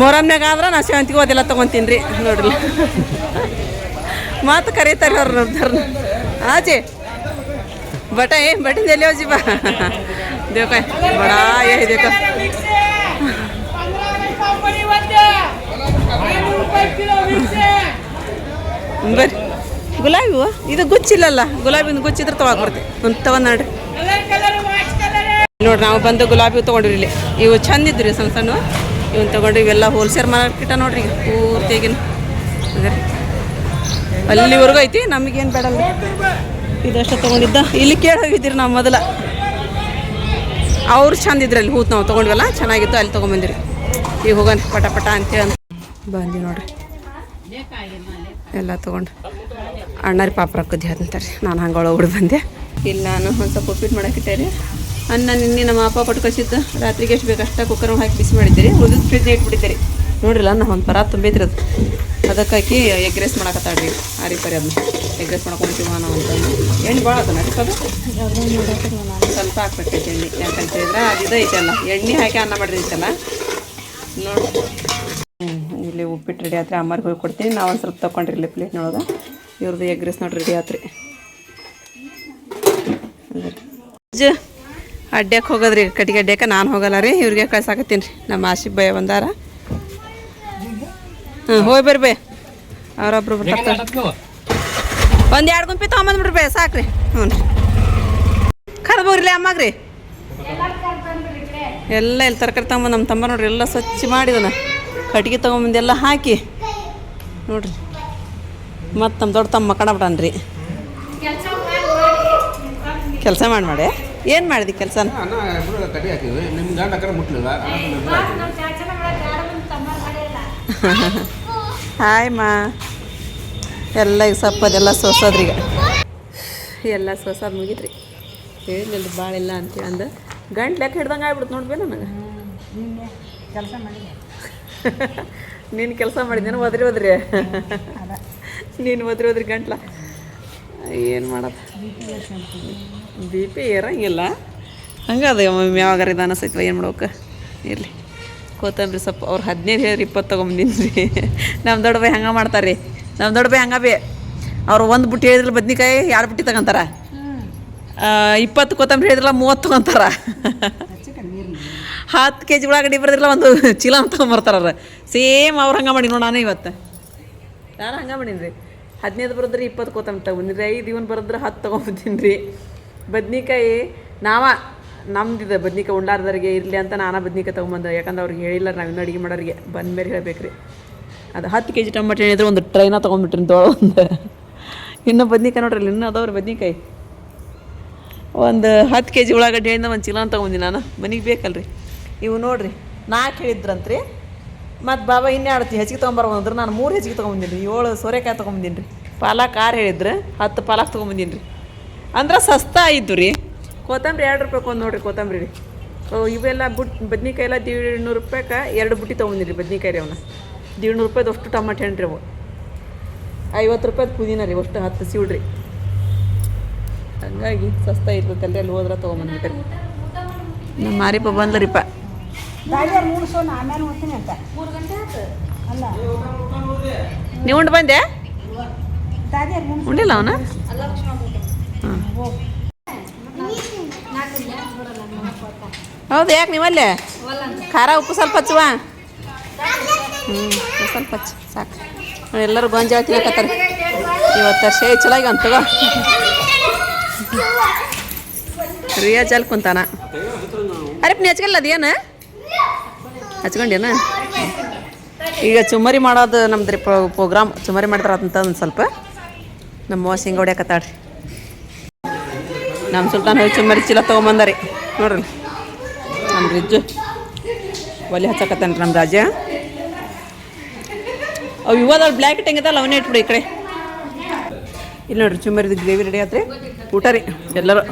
ಮೊರಮ್ನಾಗ ಆದ್ರೆ ನಾ ಸೇವಂತಿಗೆ ಅದೆಲ್ಲ ತೊಗೊತೀನಿ ರೀ ನೋಡ್ರಿ. ಮಾತು ಕರೀತಾರೆ ಅವ್ರು ನೋಡ್ತಾರ ಆಜೆ ಬಟ ಬಟಿಂದ ಎಲ್ಲಿ ಹೋಜಿ ಬಾ ದೇವ್ಕ ಬಡಾ ಏ ದೇಕ ಬರ್ರಿ. ಗುಲಾಬಿ ಹೂವು ಇದು ಗುಚ್ಚಿಲ್ಲಲ್ಲ. ಗುಲಾಬಿಂದ ಗುಚ್ಚಿದ್ರೆ ತೊಗೊಬರ್ತೀವಿ ಒಂದು ತೊಗೊಂಡು ನೋಡ್ರಿ. ನೋಡ್ರಿ ನಾವು ಬಂದು ಗುಲಾಬಿ ಹೂ ತೊಗೊಂಡ್ರಿ. ಇಲ್ಲಿ ಇವು ಚಂದ ಇದ್ರಿ ಸಣ್ಣ ಸಣ್ಣ ಇವನ್ ತೊಗೊಂಡ್ರಿ. ಇವೆಲ್ಲ ಹೋಲ್ಸೇಲ್ ಮಾರ್ಕೆಟ ನೋಡ್ರಿ ಈಗ ಪೂರ್ತಿಯಾಗಿನ ಅದೇ ಅಲ್ಲಿವರೆಗೂ ಐತಿ. ನಮಗೇನು ಬೇಡಲ್ಲ ಇದಷ್ಟು ತೊಗೊಂಡಿದ್ದ. ಇಲ್ಲಿ ಕೇಳಿ ಹೋಗಿದ್ದೀರಿ ನಾವು ಮೊದಲ. ಅವ್ರು ಚಂದ ಇದ್ರಿ ಅಲ್ಲಿ ಹೂತ್ ನಾವು ತೊಗೊಂಡ್ವಲ್ಲ ಚೆನ್ನಾಗಿತ್ತು ಅಲ್ಲಿ ತೊಗೊಂಬಂದಿರಿ. ಈಗ ಹೋಗೋಣ ಪಟ ಪಟ ಅಂತೇಳಿ ಬಂದಿ ನೋಡ್ರಿ. ಎಲ್ಲ ತೊಗೊಂಡು ಅಣ್ಣಾರಿ ಪಾಪ ರೊಕ್ಕದ್ದು ಅಂತಾರೆ ನಾನು ಹಂಗೆ ಒಳಗೆ ಬಂದೆ. ಇಲ್ಲಿ ನಾನು ಒಂದು ಸ್ವಲ್ಪ ಉಪ್ಪಿಟ್ಟು ಮಾಡಾಕಿಟ್ಟೆ ರೀ. ಅನ್ನ ನಿನ್ನೆ ನಮ್ಮ ಅಪ್ಪ ಕೊಟ್ಟು ಕಳಿಸಿದ್ದು ರಾತ್ರಿಗೆ ಎಷ್ಟು ಬೇಕು ಅಷ್ಟು ಕುಕ್ಕರ್ ಹಾಕಿ ಬಿಸಿ ಮಾಡಿದ್ದೀರಿ, ಉಳಿದು ಫ್ರಿಜ್ನ ಇಟ್ಬಿಟ್ಟಿದ್ದೀರಿ ನೋಡಿರಲ್ಲ. ಅನ್ನ ಒಂದು ಪರ ತುಂಬೈತ್ರಿ ಅದು, ಅದಕ್ಕೆ ಹಾಕಿ ಎಗ್ ರೈಸ್ ಮಾಡಕತ್ತಾಡ್ರಿ. ಆರಿ ಪರಿ ಅದನ್ನ ಎಗ್ ರೈಸ್ ಮಾಡ್ಕೊಂತೀವ ನಾವು ಅಂತಂದು. ಎಣ್ಣೆ ಭಾಳ ಅದನ್ನ ಅದು ಸ್ವಲ್ಪ ಹಾಕ್ಬೇಕೈತೆ ಎಣ್ಣೆ, ಯಾಕಂತ ಹೇಳಿದ್ರೆ ಅದು ಐತಲ್ಲ ಎಣ್ಣೆ ಹಾಕಿ ಅನ್ನ ಮಾಡಿದೈತಲ್ಲ ನೋಡಿ. ಇಲ್ಲಿ ಉಪ್ಪಿಟ್ಟು ರೆಡಿ ಆತ್ರಿ, ಅಮ್ಮರಿಗೆ ಹೋಗಿ ಕೊಡ್ತೀನಿ. ನಾವು ಒಂದು ಸ್ವಲ್ಪ ತೊಗೊಂಡ್ರಿ ಪ್ಲೇಟ್ನೊಳಗೆ. ಇವ್ರದ್ದು ಎಗ್ ರೈಸ್ ನೋಡಿ ರೆಡಿ ಆತ್ರಿ. ಅಡ್ಡ್ಯಾಕೆ ಹೋಗೋದ್ರಿ, ಕಟ್ಟಿಗೆ ಅಡ್ಡ್ಯಾಕೆ ನಾನು ಹೋಗಲ್ಲ ರೀ, ಇವ್ರಿಗೆ ಕಳ್ಸಾಕತ್ತೀನಿ ರೀ. ನಮ್ಮ ಆಶಿಫ್ ಭಯ ಬಂದಾರ. ಹೋಗಿ ಬರ್ರಿ ಬೇ, ಅವ್ರೊಬ್ರು ಬರ್ತಾರೆ. ಒಂದು 2 ಗುಂಪಿ ತೊಗೊಂಬಂದ್ಬಿಡ್ರಿ ಬೇ, ಸಾಕ್ರಿ. ಹ್ಞೂ ರೀ, ಕರ್ದು ಹೋಗ್ರಿ ಅಮ್ಮಾಗ್ರಿ. ಎಲ್ಲ ಇಲ್ಲಿ ತರಕಾರಿ ತೊಗೊಂಬಂದು ನಮ್ಮ ತಮ್ಮ ನೋಡ್ರಿ ಎಲ್ಲ ಸ್ವಚ್ಛ ಮಾಡಿದನ, ಕಟ್ಟಿಗೆ ತೊಗೊಂಬಂದೆಲ್ಲ ಹಾಕಿ ನೋಡ್ರಿ. ಮತ್ತು ನಮ್ಮ ದೊಡ್ಡ ತಮ್ಮ ಮಕ್ಕಳಬಿಟ್ಟನ್ರಿ. ಕೆಲಸ ಮಾಡಿ ಏನು ಮಾಡಿದಿ ಕೆಲಸ? ಹಾಯ್ ಮಾ. ಎಲ್ಲ ಈಗ ಸಪ್ಪದೆಲ್ಲ ಸೋಸೋದ್ರೀಗ ಎಲ್ಲ ಸೋಸೋದು ಮುಗಿತ್ರಿ. ಹೇಳಿಲ್ಲ ಭಾಳ ಇಲ್ಲ ಅಂತೇಳಿ ಅಂದ ಗಂಟು ಲೆಕ್ಕ ಹಿಡ್ದಂಗೆ ಆಗ್ಬಿಡ್ತು ನೋಡ್ಬೇ ನನಗೆ. ಕೆಲಸ ಮಾಡಿದೆ ನೀನು ಕೆಲಸ ಮಾಡಿದ್ದೇನೆ ಒದ್ರಿ ನೀನು ಒದ್ರಿ ಗಂಟ್ಲ ಏನು ಮಾಡೋದು. ಬಿ ಪಿ ಇರಂಗಿಲ್ಲ ಹಂಗೆ ಅದು ಒಮ್ಮೆ ಯಾವಾಗಾರ ಇದು ಅನಿಸ್ತೈತಿ ಏನು ಮಾಡ್ಬೇಕು. ಇರಲಿ ಕೊತ್ತಂಬರಿ ಸೊಪ್ಪು ಅವ್ರು 15 ಹೇಳಿ 20 ತೊಗೊಂಬಂದಿನಿ ರೀ. ನಮ್ಮ ದೊಡ್ಡ ಬೈ ಹಂಗೆ ಮಾಡ್ತಾರೆ ರೀ, ನಮ್ಮ ದೊಡ್ಡ ಬೈ ಹಂಗೆ ಬೇ. ಅವ್ರು 1 ಬುಟ್ಟಿ ಹೇಳಿದ್ರಲ್ಲ ಬದ್ನಿಕಾಯಿ 2 ಬುಟ್ಟಿ ತಗೊಂತಾರ. 20 ಕೊತ್ತಂಬರಿ ಹೇಳಿದ್ರಲ್ಲ 30 ತೊಗೊಂತಾರ. 10 kg ಉಳ್ಳಾಗಡ್ಡಿ ಬರೋದಿಲ್ಲ 1 ಚೀಲ ತೊಗೊಂಬರ್ತಾರ. ಸೇಮ್ ಅವ್ರು ಹಂಗೆ ಮಾಡಿ ನೋಡಿ. ನಾನು ಹಂಗೆ ಮಾಡೀನಿ ರೀ. 15 ಬರೋದ್ರಿ 20 ಕೊತ್ತಂಬರಿ ತೊಗೊಂಡಿನಿ ರೀ. 5 ಇವನ್ ಬರೋದ್ರೆ 10 ತೊಗೊಂಬತ್ತೀನಿ ರೀ. ಬದ್ನಿಕಾಯಿ ನಮ್ದಿದೆ ಬದ್ನಿಕಾಯಿ ಉಂಡಾರ್ದವ್ರಿಗೆ ಇರಲಿ ಅಂತ ನಾನು ಬದ್ನಿಕಾಯಿ ತೊಗೊಂಬಂದೆ. ಯಾಕಂದ್ರೆ ಅವ್ರಿಗೆ ಹೇಳಿಲ್ಲ, ನಾವು ಇನ್ನೂ ಅಡುಗೆ ಮಾಡೋರಿಗೆ ಬಂದ ಮೇಲೆ ಹೇಳ್ಬೇಕು ರೀ. ಅದು 10 kg ಟೊಮೆಟೊ ಏನಿದ್ರೆ ಒಂದು ಟ್ರೈನ ತೊಗೊಂಡ್ಬಿಟ್ರಿ ಒಂದು. ಇನ್ನೂ ಬದ್ನಿಕಾಯಿ ನೋಡ್ರಿ ಇನ್ನೂ ಅದಾವ್ರಿ ಬದ್ನಿಕಾಯಿ. ಒಂದು 10 kg ಉಳ್ಳಾಗಡ್ಡಿ ಹೇಳಿಂದ 1 ಚೀಲ ತೊಗೊಂಡಿನಿ ನಾನು, ಮನೆಗೆ ಬೇಕಲ್ರಿ. ಇವು ನೋಡಿರಿ 4 ಹೇಳಿದ್ರಂತ್ರಿ. ಮತ್ತು ಬಾಬಾ ಇನ್ನೇ ಆಡ್ತಿ ಹೆಚ್ಚಿಗೆ ತೊಗೊಂಬರ್ಬಂದ್ರೆ ನಾನು 3 ಹೆಚ್ಚಿಗೆ ತೊಗೊಂಬಂದಿನಿ ರೀ. 7 ಸೋರೆಕಾಯಿ ತೊಗೊಂಬಂದಿನಿ ರೀ. ಪಾಲಕ್ 6 ಹೇಳಿದ್ರೆ 10 ಪಾಲಕ್ ತೊಗೊಂಬಂದಿನಿ ರೀ. ಅಂದ್ರೆ ಸಸ್ತಾ ಆಯಿತು ರೀ. ಕೊತ್ತಂಬರಿ 2 ರೂಪಾಯ್ಗೆ ಒಂದು ನೋಡಿರಿ ಕೊತ್ತಂಬರಿ ರೀ. ಇವೆಲ್ಲ ಬದ್ನಿಕಾಯಿ ಎಲ್ಲ 150 ರೂಪಾಯ್ಗೆ 2 ಬುಟ್ಟಿ ತೊಗೊಂಬಂದಿನಿ ರೀ ಬದ್ನಿಕಾಯಿ ರೀ. ಅವನ್ನ 150 ರೂಪಾಯ್ದು ಅಷ್ಟು ಟಮಾಟೆ ಹಣ್ಣು ರೀ. ಅವು 50 ರೂಪಾಯ್ದು ಪುದೀನ ರೀ, ಅಷ್ಟು 10 ಸೀಳ್ರಿ. ಹಂಗಾಗಿ ಸಸ್ತಾ ಇರ್ತೈತೆ ಅಲ್ಲಿ ಹೋದ್ರೆ ತೊಗೊಂಬಂದ್ಬಿಟ್ರಿ. ನಮ್ಮ ಮಾರಿಪ್ಪ ಬಂದ್ಲರಿಪ್ಪ. ನೀವು ಉಂಡು ಬಂದೆ? ಉಂಡಿಲ್ಲ ಅವನ? ಹಾಂ ಹೌದು. ಯಾಕೆ ನೀವಲ್ಲೇ ಖಾರ ಉಪ್ಪು ಸ್ವಲ್ಪ ಹಚ್ಚುವ? ಸ್ವಲ್ಪ ಹಚ್ಚು ಸಾಕು. ಎಲ್ಲರೂ ಗೊಂಜಾಳ ತಿನ್ನಕತ್ತಾರೆ ಇವತ್ತು. ಶೇ ಚಲೋ ಈಗ ಅಂತ ತಗೋ. ರಿಯಾ ಚಲ್ ಕುಂತಾನ. ಅರೆಪ್ಪ ನೀ ಹಚ್ಕಲ್ಲ ಅದೇನು ಹಚ್ಕೊಂಡೇನ? ಈಗ ಚುಮ್ಮರಿ ಮಾಡೋದು ನಮ್ದು ರೀ ಪ್ರೋಗ್ರಾಮ್. ಚುಮ್ಮರಿ ಮಾಡ್ತಾರ ಅಂತ ಒಂದು ಸ್ವಲ್ಪ ನಮ್ಮ ಶೇಂಗ ಹೊಡ್ಯಾಕತ್ತಾಳ್ರಿ. ನಮ್ಮ ಸುಲ್ತಾನ್ ಹೋಗಿ ಚುಮ್ಮರಿ ಚೀಲ ತೊಗೊಂಬಂದಾರಿ ನೋಡ್ರಿ. ನಮ್ಮ ರಿಜ್ಜು ಒಲೆ ಹಚ್ಚಕತ್ತಾನ ರೀ ನಮ್ಮ ರಾಜ. ಅವು ಇವಾದವ್ರು ಬ್ಲ್ಯಾಕ್ ಹೆಂಗದಲ್ಲ ಅವನೇ ಇಟ್ಬಿಡಿ ಈ ಕಡೆ. ಇಲ್ಲಿ ನೋಡ್ರಿ ಚುಮ್ಮರಿದು ಗ್ರೇವಿ ರೆಡಿ ಆತ್ರಿ. ಊಟ ರೀ ಎಲ್ಲರೂ.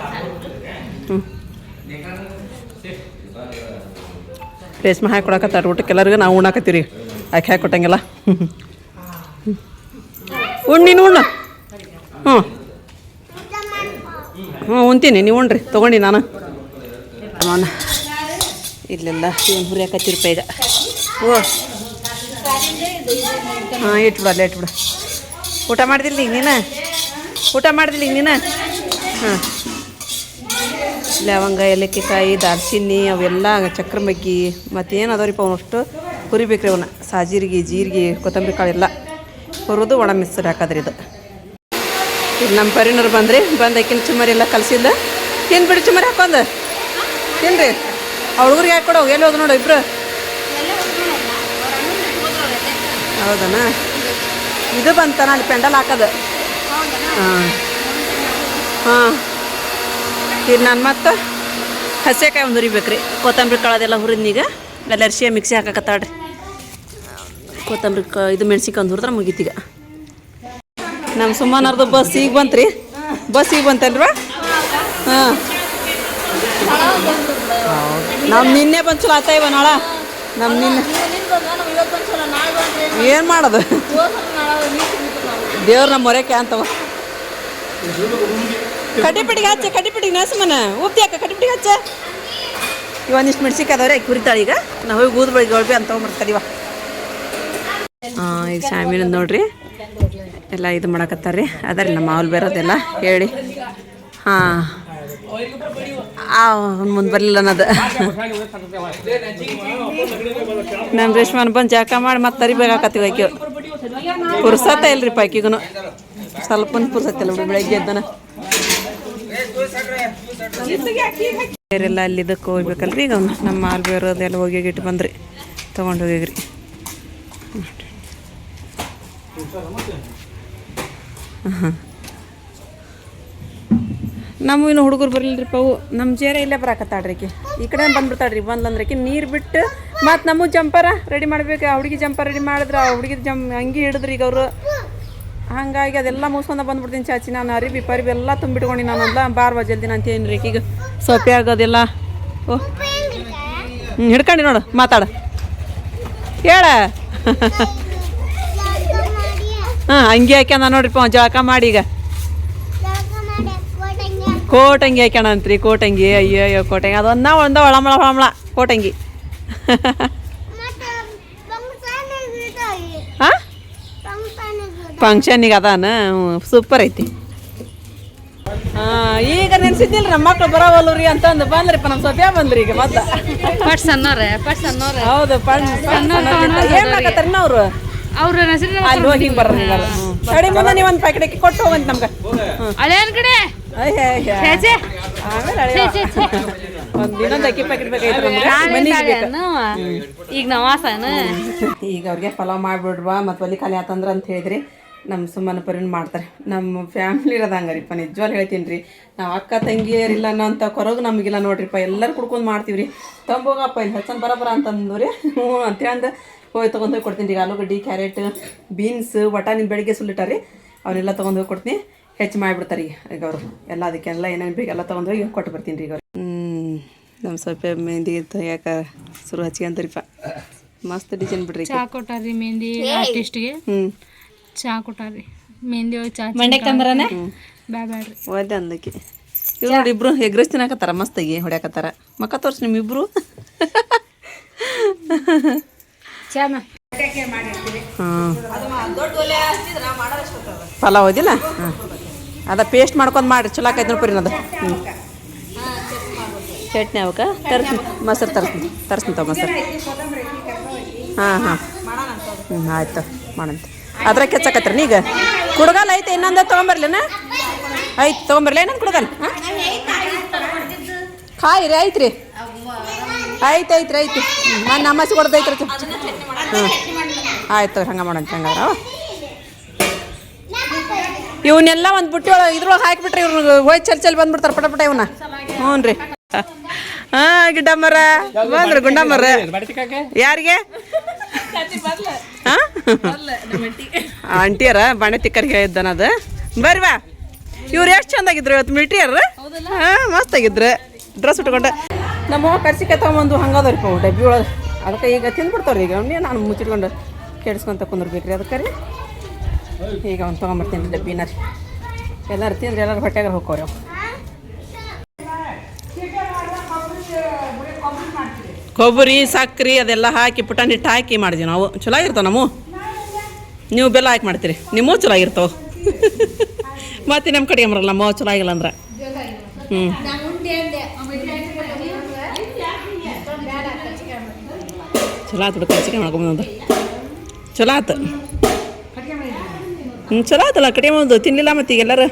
ರೇಷ್ಮೆ ಹಾಕಿ ಕೊಡಕತ್ತಾರ ಊಟಕ್ಕೆ ಎಲ್ಲರಿಗೂ. ನಾವು ಉಣ್ಣಾಕತ್ತೀವಿ ರೀ ಹಾಕಿ ಕೊಟ್ಟಂಗೆಲ್ಲ. ಉಣ್ಣು ನೀನು ಉಣ್ಣು. ಉಣ್ತೀನಿ, ನೀವು ಉಣ್ರಿ. ತೊಗೊಂಡು ನಾನು ಅವನ ಇಲ್ಲೆಲ್ಲ ಏನು ಹುರಿಯಾಕತ್ತೀರಪ್ಪ ಈಗ. ಇಟ್ಬಿಡ ಅಲ್ಲೇ ಇಟ್ಬಿಡ. ಊಟ ಮಾಡ್ದಿಲ್ಲ ಈಗ ನೀನು? ಊಟ ಮಾಡ್ದಿಲ್ಲ ಈಗ ನೀನು? ಲವಂಗ, ಏಲಕ್ಕಿಕಾಯಿ, ದಾಲ್ಚಿನ್ನಿ ಅವೆಲ್ಲ ಚಕ್ರ ಮಗ್ಗಿ ಮತ್ತೇನು ಅದಾವ್ರಿಪ್ಪ ಅವನಷ್ಟು ಹುರಿಬೇಕು ರೀ. ಅವನ್ನ ಸಾಜೀರಿಗೆ, ಜೀರಿಗೆ, ಕೊತ್ತಂಬರಿ ಕಾಳು ಎಲ್ಲ ಹುರಿದು ಒಣ ಮಿಕ್ಸರ್ ಹಾಕೋದ್ರಿ ಇದು. ಇಲ್ಲಿ ನಮ್ಮ ಪರಿನವ್ರು ಬಂದು ಆಕಿನ ಚುಮ್ಮರಿ ಎಲ್ಲ ಕಲಸಿಲ್ಲ. ತಿಂದ್ಬಿಡಿ ಚುಮ್ಮರಿ ಹಾಕೊಂದು ತಿನ್ರಿ. ಹುಡುಗರಿಗೆ ಹಾಕೊಡೋ. ಎಲ್ಲಿ ಹೋಗಿ ನೋಡು ಇಬ್ರು. ಹೌದನ? ಇದು ಬಂತಾನ ಅಲ್ಲಿ ಪೆಂಡಲ್ ಹಾಕೋದು. ಹಾಂ ಇದು ನಾನು ಮತ್ತು ಹಸಿಕಾಯಿ ಒಂದು ಹುರಿಬೇಕು ರೀ. ಕೊತ್ತಂಬರಿ ಕಾಳದೆಲ್ಲ ಹುರಿದ್ನೀಗ ಎಲ್ಲ ಅರ್ಶಿಯ ಮಿಕ್ಸಿ ಹಾಕಕತ್ತಾಳ್ರಿ. ಕೊತ್ತಂಬರಿ ಇದು ಮೆಣ್ಸಿಕಾಯಿ ಒಂದು ಹುರಿದ್ರೆ ಮುಗೀತೀಗ. ನಮ್ಮ ಸುಮ್ಮನವ್ರದ್ದು ಬಸ್ ಈಗ ಬಂತ್ರಿ ಬಸ್ ಈಗ ಬಂತಲ್ವಾ ಹಾಂ ನಾವು ನಿನ್ನೆ ಬಂದು ಚಲೋ ಆತ ಇವ ನಾಳೆ ನಮ್ಮ ನಿನ್ನೆ ಏನು ಮಾಡೋದು ದೇವ್ರ ನಮ್ಮ ಮೊರೆಕೆ ಅಂತವ ಕಡ್ಡಿಪಿಟ್ಟಿಗೆ ಹಚ್ಚ ಕಡ್ಡಿಪಿಟ್ಟಿಗೆ ನಸಮನ ಉಪ್ತಿ ಅಕ್ಕ ಕಡ್ಡಿಪಿಟ್ಟಿಗೆ ಹಚ್ಚ ಇವೊಂದಿಷ್ಟು ಮೆಣ್ಸಿನ್ಕಾಯಿ ಅದಾವ್ರಿ ಆಕೆ ಕುರಿತಾಳೆ ಈಗ ನಾವು ಹೋಗಿ ಊದ್ ಬಳಿ ಗೊಳ್ಬಿ ಅಂತ ತೊಗೊಂಬರ್ತಾರಿವ ಈಗ ಶಾಮಿನ ನೋಡ್ರಿ ಎಲ್ಲ ಇದು ಮಾಡಕತ್ತಾರ್ರಿ ಅದರಿ ನಮ್ಮ ಮಾವಲ್ ಬೇರೋದೆಲ್ಲ ಹೇಳಿ ಹಾಂ ಮುಂದೆ ಬರಲಿಲ್ಲ ಅನ್ನೋದು ನಮ್ಮ ರೇಷ್ಮನ್ ಬಂದು ಜಾಕ ಮಾಡಿ ಮತ್ತೆ ತರಿಬೇಕಾಕತ್ತೀವಿ ಆಕೆ ಪುರ್ಸತ್ತ ಇಲ್ರಿ ಆಕಿಗೂ ಸ್ವಲ್ಪ ಪುರ್ಸತ್ತಿಲ್ಲ ಬಿಡಿ ಬೆಳಗ್ಗೆ ಎದ್ದನ ಬೇರೆಲ್ಲ ಅಲ್ಲಿ ಇದಕ್ಕೆ ಹೋಗ್ಬೇಕಲ್ರಿ ಈಗ ನಮ್ಮ ಮಾಲ್ ಬೇರೋದೆಲ್ಲ ಹೋಗಿ ಇಟ್ಟು ಬಂದ್ರಿ ತೊಗೊಂಡು ಹೋಗಿಗ್ರಿ ಹಾಂ ನಮ್ಮ ಇನ್ನು ಹುಡುಗರು ಬರಲಿಲ್ರಿ ಅವು ನಮ್ಮ ಜೇರೆ ಇಲ್ಲೇ ಬರಾಕತ್ತಾಡ್ರಿ ಆಕಿ ಈ ಕಡೆ ಬಂದ್ಬಿಡ್ತಾಳ್ರಿ ಬಂದ್ಲಂದ್ರೆ ಆಕಿ ನೀರು ಬಿಟ್ಟು ಮತ್ತು ನಮ್ಮ ಜಂಪರ ರೆಡಿ ಮಾಡ್ಬೇಕು ಆ ಹುಡುಗಿ ಜಂಪರ್ ರೆಡಿ ಮಾಡಿದ್ರೆ ಆ ಹುಡುಗಿ ಅಂಗಿ ಹಿಡಿದ್ರಿ ಈಗ ಅವರು ಹಾಗಾಗಿ ಅದೆಲ್ಲ ಮುಗಿಸ್ಕೊಂಡು ಬಂದ್ಬಿಡ್ತೀನಿ ಚಾಚಿ ನಾನು ಅರಿಬಿ ಪರಿಬಿ ಎಲ್ಲ ತುಂಬಿಟ್ಕೊಂಡು ನಾನಲ್ಲ ಬಾರ್ವಾ ಜಲ್ದಿ ನಾನು ತೇನ್ರಿ ಈಗ ಸೊಪ್ಪೆ ಆಗೋದೆಲ್ಲ ಓ ಹಿಡ್ಕೊಂಡು ನೋಡು ಮಾತಾಡ ಹೇಳ ಹಾಂ ಅಂಗಿ ಹಾಕ್ಯಾನ ನೋಡ್ರಿಪ್ಪ ಜಳಕ ಮಾಡಿ ಈಗ ಕೋಟಂಗಿ ಹಾಕ್ಯಾಣ ಅಂತ್ರಿ ಕೋಟಂಗಿ ಅಯ್ಯೋ ಅಯ್ಯೋ ಕೋಟಂಗಿ ಅದೊಂದ ಒಳಮಳ ಹೊಳಮಳ ಕೋಟಂಗಿ ಹಾಂ ಫಂಕ್ಷನಿಗೆ ಅದಾನ ಸೂಪರ್ ಐತಿ ಹಾಂ ಈಗ ನೆನ್ಸಿದ್ದಿಲ್ಲ ನಮ್ಮ ಮಕ್ಳು ಬರೋವಲ್ರಿ ಅಂತಂದು ಬಂದ್ರಿಪ್ಪ ನಮ್ಮ ಸೊಪ್ಯ ಬಂದ್ರಿ ಈಗ ಮತ್ತೆ ಪಟ್ ಸಣ್ಣವ್ರೆ ಹೌದು ಏನು ಮಾಡಕತ್ತಾರ ಅವ್ರು ಅಲ್ಲಿ ಹೋಗಿ ಬರ್ರಿ ಕಡೆ ಮುಂದೆ ನೀವು ಒಂದು ಪ್ಯಾಕೆಟ್ ಅಕ್ಕಿ ಕೊಟ್ಟು ಹೋಗಂತ ನಮ್ಗೆ ಅದೇನ್ ಕಡೆ ಒಂದು ಇನ್ನೊಂದು ಅಕ್ಕಿ ಪ್ಯಾಕೆಟ್ ಬೇಕಾಯ್ತು ಈಗ ನವಾಸನ ಈಗ ಅವ್ರಿಗೆ ಪಲಾವ್ ಮಾಡಿಬಿಡ್ವಾ ಮತ್ತು ಒಲಿ ಖಾಲಿ ಆತಂದ್ರೆ ಅಂತ ಹೇಳಿದ್ರಿ ನಮ್ಮ ಸುಮ್ಮನ ಪರಿನ ಮಾಡ್ತಾರೆ ನಮ್ಮ ಫ್ಯಾಮಿಲಿ ಇರೋದಂಗರಿಪ್ಪ ನಿಜವಾಗ್ಲೂ ಹೇಳ್ತೀನಿ ರೀ ನಾವು ಅಕ್ಕ ತಂಗಿಯರಿಲ್ಲ ಅನ್ನೋಂಥ ಕೊರಗು ನಮಗಿಲ್ಲ ನೋಡ್ರಿಪ್ಪ ಎಲ್ಲರೂ ಕುಡ್ಕೊಂಡು ಮಾಡ್ತೀವಿ ರೀ ತಂಬೋಗಪ್ಪ ಇಲ್ಲಿ ಹಚ್ಚನ್ ಬರಬರ ಅಂತಂದು ರೀ ಹ್ಞೂ ಅಂತೇಳಿ ಹೋಗಿ ತೊಗೊಂಡೋಗಿ ಕೊಡ್ತೀನಿ ರೀ ಆಲೂಗಡ್ಡೆ ಕ್ಯಾರೆಟ್ ಬೀನ್ಸ್ ವಟಾಣಿ ಬೆಳಿಗ್ಗೆ ಸುಲ್ಲಿಟ್ಟಾರಿ ಅವನ್ನೆಲ್ಲ ತೊಗೊಂಡೋಗಿ ಕೊಡ್ತೀನಿ ಹೆಚ್ಚು ಮಾಡಿಬಿಡ್ತಾರೆ ಈಗ ಅವರು ಎಲ್ಲ ಅದಕ್ಕೆಲ್ಲ ಏನೇನು ಬೇಕು ಎಲ್ಲ ತೊಗೊಂಡೋಗಿ ಕೊಟ್ಟು ಬರ್ತೀನಿ ರೀ ಈಗ ಅವ್ರು ನಮ್ಮ ಸ್ವಲ್ಪ ಮೆಹಂದಿ ಯಾಕೆ ಶುರು ಹಚ್ಕೊಂತಾರಿಪ್ಪ ಮಸ್ತ್ ಡಿಸೈನ್ ಬಿಡ್ರಿ ಚಾ ಕೊಟ್ಟಾರ್ರಿ ಮೆಹಂದಿ ಆರ್ಟಿಸ್ಟ್ಗೆ ಚಾ ಕೊಟ್ಟಾರ್ರಿ ಮೆಹಂದಿ ಚಾ ಮಂಡ್ಯಕ್ಕಂದ್ರನೇ ಬ್ಯಾಡ್ರಿ ಒಳ್ಳೆ ಅಂದಕ್ಕೆ ಇವ್ರು ನೋಡಿ ಇಬ್ರು ಎಗ್ರೆಸ್ ತಿನ್ನಾಕತ್ತಾರ ಮಸ್ತಾಗಿ ಹೊಡ್ಯಾಕತ್ತಾರ ಮಕ್ಕ ತೋರ್ಸಿ ನಿಮ್ಮಿಬ್ರು ಚಾನ ಹಾಂ ಪಲಾವ್ ಓದಿಲ್ಲ ಹಾಂ ಅದ ಪೇಸ್ಟ್ ಮಾಡ್ಕೊಂಡು ಮಾಡಿರಿ ಚಲೋ ಆಕೈತೆ ನೋಡ್ರಿ ಅದು ಹ್ಞೂ ಚಟ್ನಿ ಅವಕ್ಕೆ ತರ್ತೀನಿ ಮೊಸರು ತರ್ಸ್ತೀನಿ ತಗೋ ಮೊಸರು ಹಾಂ ಹಾಂ ಹ್ಞೂ ಆಯ್ತು ಮಾಡಂತ ಅದ್ರಾಗ ಕೆಚ್ಚಕತ್ರಿ ನೀಗ ಕುಡ್ಗಲ್ ಐತೆ ಇನ್ನೊಂದು ತೊಗೊಂಬರ್ಲಿನ ಐತೆ ತೊಗೊಂಬರ್ಲಿ ಏನಂತ ಕುಡ್ಗಲ್ ಹಾಂ ಕಾಯಿ ರೀ ಐತ್ರಿ ಐತೆ ನಾನು ನಮ್ಮಸಿ ಕೊಡೋದೈತ್ರಿ ಹ್ಞೂ ಆಯ್ತು ಹಂಗೆ ಮಾಡಂತ ಹಂಗಾದ್ರೆ ಇವನ್ನೆಲ್ಲ ಒಂದು ಬುಟ್ಟಿ ಒಳಗೆ ಇದ್ರೊಳಗೆ ಹಾಕಿಬಿಟ್ರಿ ಇವ್ರು ಹೋಯ್ ಚಲ್ ಬಂದ್ಬಿಡ್ತಾರೆ ಪಟ ಇವನ್ನ ಹ್ಞೂ ರೀ ಹಾಂ ಗಿಡ್ಡಮ್ಮರ ಬಂದ್ರಿ ಗುಂಡಮ್ಮರ ಯಾರಿಗೆ ಹಾಂ ಆಂಟಿಯರ ಬಾಣೆ ತಿಕ್ಕರಿಗೆ ಇದ್ದಾನದು ಬರ್ರಿ ಬಾ ಇವ್ರು ಎಷ್ಟು ಚಂದಾಗಿದ್ರು ಇವತ್ತು ಮಿಲ್ಟ್ರಿಯರ್ ಹಾಂ ಮಸ್ತಾಗಿದ್ರು ಡ್ರೆಸ್ ಉಟ್ಕೊಂಡೆ ನಮ್ಮ ಕರ್ಸಿಕಾಯಿ ತೊಗೊಂಬಂದು ಹಂಗದವ್ರಿ ಪವು ಡಬ್ಬಿ ಒಳಗೆ ಅದಕ್ಕೆ ಈಗ ತಿಂದ್ಬಿಡ್ತಾವ್ರಿ ಈಗ ಅವನ್ನೇ ನಾನು ಮುಚ್ಚಿಟ್ಕೊಂಡು ಕೆಡ್ಸ್ಕೊಂತ ಕುಂದಿರ್ಬೇಕ್ರಿ ಅದಕ್ಕೆ ರೀ ಈಗ ಅವ್ನು ತೊಗೊಂಬರ್ತೀನಿ ರೀ ಡಬ್ಬಿನ ರೀ ಎಲ್ಲರೂ ತಿಂದ್ರೆ ಎಲ್ಲರೂ ಹೊಟ್ಟೆಗೆ ಹೋಗ್ಕೋರಿ ಅವು ಕೊಬ್ಬರಿ ಸಕ್ರೆ ಅದೆಲ್ಲ ಹಾಕಿ ಪುಟಾಣಿ ಹಿಟ್ಟು ಹಾಕಿ ಮಾಡಿದ್ವಿ ನಾವು ಚಲೋ ಆಗಿರ್ತಾವೆ ನಾವು ನೀವು ಬೆಲ್ಲ ಹಾಕಿ ಮಾಡ್ತೀರಿ ನಿಮ್ಮೂ ಚಲೋ ಆಗಿರ್ತಾವೆ ಮತ್ತೆ ನಮ್ಮ ಕಡೆ ಬರಲ್ಲ ನಮ್ಮ ಚಲೋ ಆಗಿಲ್ಲ ಅಂದ್ರೆ ಹ್ಞೂ ಚಲೋ ಆತು ಬಿಡು ಕರ್ಚಿಕಾಯಿ ಮಾಡ್ಕೊಂಬಂದು ಚಲೋ ಆತು ಚಲೋ ಆತಲ್ಲ ಕಡಿಮೆ ಒಂದು ತಿನ್ನಲಿಲ್ಲ ಮತ್ತು ಈಗ ಎಲ್ಲರೂ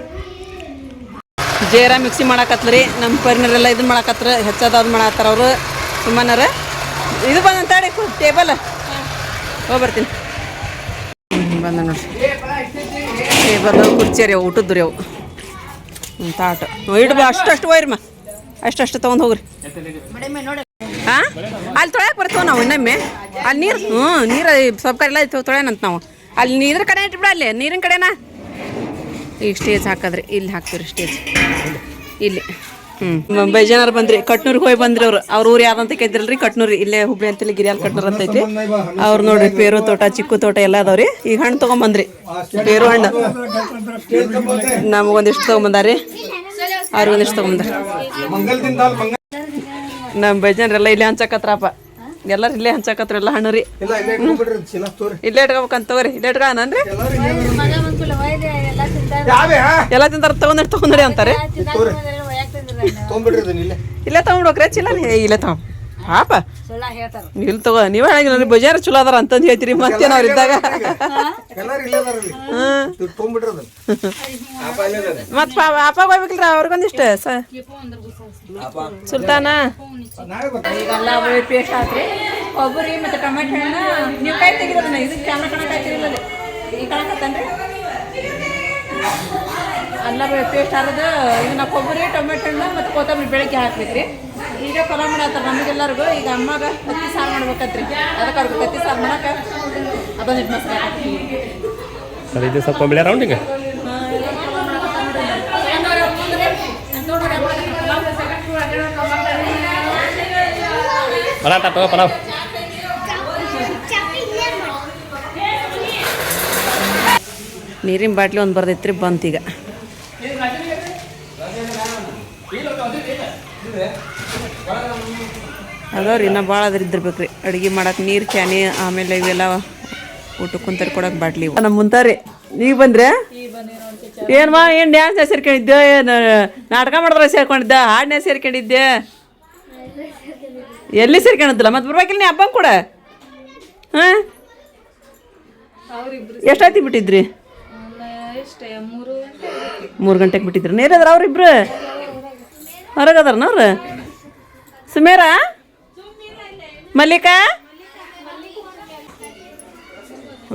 ಜೇರ ಮಿಕ್ಸಿ ಮಾಡಾಕತ್ರಿ ನಮ್ಮ ಪರಿನರೆಲ್ಲ ಇದನ್ನ ಮಾಡಾಕತ್ರ ಹೆಚ್ಚಾದವ್ರು ಮಾಡಾತ್ತಾರ ಅವರು ಸುಮ್ಮನಾರ ಇದು ಬಂದಂತಾಡಿ ಟೇಬಲ್ ಹೋಗ್ಬರ್ತೀನಿ ಬಂದ ನೋಡಿ ಟೇಬಲ್ ಕುರ್ಚಿ ರೀ ಅವು ಊಟದ್ದು ರೀ ಅವು ತಾಟ ಇಡ್ಬ ಅಷ್ಟು ಒಯ್ರಮ್ಮ ಅಷ್ಟು ತೊಗೊಂಡು ಹೋಗ್ರಿ ಹಾಂ ಅಲ್ಲಿ ತೊಳ್ಯಾಕೆ ಬರ್ತೀವಿ ನಾವು ಇನ್ನೊಮ್ಮೆ ಅಲ್ಲಿ ನೀರು ನೀರು ಸ್ವಲ್ಪ ಕರೆಲ್ಲ ತೊಳೆಯನಂತ ನಾವು ಅಲ್ಲಿ ನೀರಿನ ಕಡೆ ಇಟ್ಬಿಡ ಅಲ್ಲಿ ನೀರಿನ ಕಡೆನಾ ಈಗ ಸ್ಟೇಜ್ ಹಾಕದ್ರಿ ಇಲ್ಲಿ ಹಾಕ್ತೀವಿ ಸ್ಟೇಜ್ ಇಲ್ಲಿ. ಬೈಜಾನವ್ರು ಬಂದ್ರಿ, ಕಟ್ನೂರಿಗೆ ಹೋಗಿ ಬಂದ್ರಿ ಅವ್ರ ಊರು ಯಾವ್ದಂತ ಕೇಳಿದ್ರಲ್ರಿ, ಕಟ್ನೂರಿ ಇಲ್ಲೇ ಹುಬ್ಳಿ ಅಂತೇಳಿ ಗಿರಿಯಾಲ್ ಕಟ್ನೂರ್ ಅಂತ ಐತಿ. ಅವ್ರು ನೋಡ್ರಿ ಪೇರು ತೋಟ, ಚಿಕ್ಕು ತೋಟ ಎಲ್ಲ ಅದಾವ್ರಿ. ಈಗ ಹಣ್ಣು ತೊಗೊಂಬಂದ್ರಿ, ಪೇರು ಹಣ್ಣು ನಮಗೊಂದಿಷ್ಟು ತೊಗೊಂಬಂದಾರಿ, ಅವ್ರಿಗೊಂದಿಷ್ಟು ತೊಗೊಂಬಂದಾರ. ನಮ್ಮ ಬೈಜಾನ್ರೆಲ್ಲ ಇಲ್ಲೇ ಹಂಚಕತ್ರಪ್ಪ, ಎಲ್ಲರೂ ಇಲ್ಲೇ ಹಂಚಕತ್ರ ಎಲ್ಲ ಹಣ್ಣು ರೀ. ಇಲ್ಲೇ ಇಟ್ಕೋಬೇಕಂತ ತಗೋರಿ, ಇಲ್ಲೇ ಇಟ್ಕೋಣನ್ರಿ. ಎಲ್ಲ ತಿಂತಾರ, ತಗೊಂಡ್ರಿ ಅಂತಾರೆ. ಇಲ್ಲೇ ತಗೊಂಡ್ಬೇಕ್ರಿ ಚೀಲ, ಇಲ್ಲೇ ತಗೊಂಡ್ ಹಾಪ ಇಲ್ಲಿ ತಗೋ. ನೀವೇ ಹೇಳಿದ್ರಿ ಬಜಾರ್ ಚಲೋ ಅದಾರ ಅಂತಂದು ಹೇಳ್ತೀರಿ, ಮತ್ತೇನು ಅವ್ರು ಇದ್ದಾಗ. ಮತ್ತೆ ಅಪ್ಪಾಗ ಹೋಗ್ಬೇಕಿಲ್ರ ಅವ್ರಿಗೊಂದಿಷ್ಟ ಸುಲ್ತಾನ. ಈಗೆಲ್ಲ ಪೇಸ್ಟ್ ಹಾಕ್ರಿ, ಕೊಬ್ಬರಿ ಮತ್ತು ಟೊಮೆಟೊ ಹಣ್ಣು. ನೀವು ಕಾಯಿ ತೆಗಿರೋದನ್ನ ಇದಕ್ಕೆ ಕ್ಯಾಮ್ರಾ ಕಣಕ್ಕೆ ಹಾಕಿರಿಲ್ಲ, ಈ ಕಣಕ್ಕೆ ಹಾಕಂಡ್ರಿ ಅಲ್ಲ ಪೇಸ್ಟ್ ಹಾಕೋದು. ಇದನ್ನ ಕೊಬ್ಬರಿ, ಟೊಮೆಟೊ ಹಣ್ಣು ಮತ್ತು ಕೊತ್ತಂಬರಿ ಬೆಳಗ್ಗೆ ಹಾಕ್ಬೇಕ್ರಿ. ಈಗ ಪಲ ಮಾಡತ್ತಾರ ನಮಗೆಲ್ಲರಿಗೂ. ಈಗ ಅಮ್ಮಾಗ ಕತ್ತಿ ಸಾರು ಮಾಡ್ಬೇಕತ್ರಿ, ಅದಕ್ಕೆ ಅವ್ರಿಗೆ ಕತ್ತಿ ಸಾರು ಮಾಡಕ್ಕೆ ಅದೊಂದಿಟ್ಟು ಮಸಾಲೆ ಹಾಕ್ತೀವಿ. ಇದು ಸ್ವಲ್ಪ ಬೆಳೆ ರೌಂಡಿಂಗ್ ಪಲಾವ್ ತಗೋ ಪಲಾವ್. ನೀರಿನ ಬಾಟ್ಲಿ ಒಂದು ಬರ್ದೈತ್ರಿ, ಬಂತೀಗ. ಅದಾವ್ರಿ ಇನ್ನೂ ಭಾಳ ಅದ್ರ ಇದ್ದಿರ್ಬೇಕ್ರಿ ಅಡುಗೆ ಮಾಡಕ್ಕೆ. ನೀರು ಕ್ಯಾನಿ, ಆಮೇಲೆ ಇವೆಲ್ಲ ಊಟಕ್ಕೆ ಕುಂತಾರ ಕೊಡಕ್ಕೆ ಬಾಟ್ಲಿ ನಮ್ಮ ಮುಂತಾರೆ. ಈಗ ಬಂದ್ರೆ ಏನ್ವಾ ಏನು ಡ್ಯಾನ್ಸ್ ಸೇರ್ಕೊಂಡಿದ್ದೆ, ಏನು ನಾಟಕ ಮಾಡಿದ್ರೆ ಸೇರ್ಕೊಂಡಿದ್ದೆ, ಹಾಡನ್ನೇ ಸೇರ್ಕೊಂಡಿದ್ದೆ, ಎಲ್ಲಿ ಸೇರ್ಕೊಂಡಿದ್ದಿಲ್ಲ? ಮತ್ತೆ ಬರ್ಬೇಕಿಲ್ಲ ನೀ ಹಬ್ಬ ಕೂಡ. ಹಾಂ ಎಷ್ಟಾಯ್ತು ಬಿಟ್ಟಿದ್ರಿ? 3 ಗಂಟೆಗೆ ಬಿಟ್ಟಿದ್ರಿ. ನೇರದ್ರ ಅವ್ರಿಬ್ರು ಹೊರಗದಾರನ ಅವ್ರು? ಸುಮೇರ, ಮಲ್ಲಿಕಾ,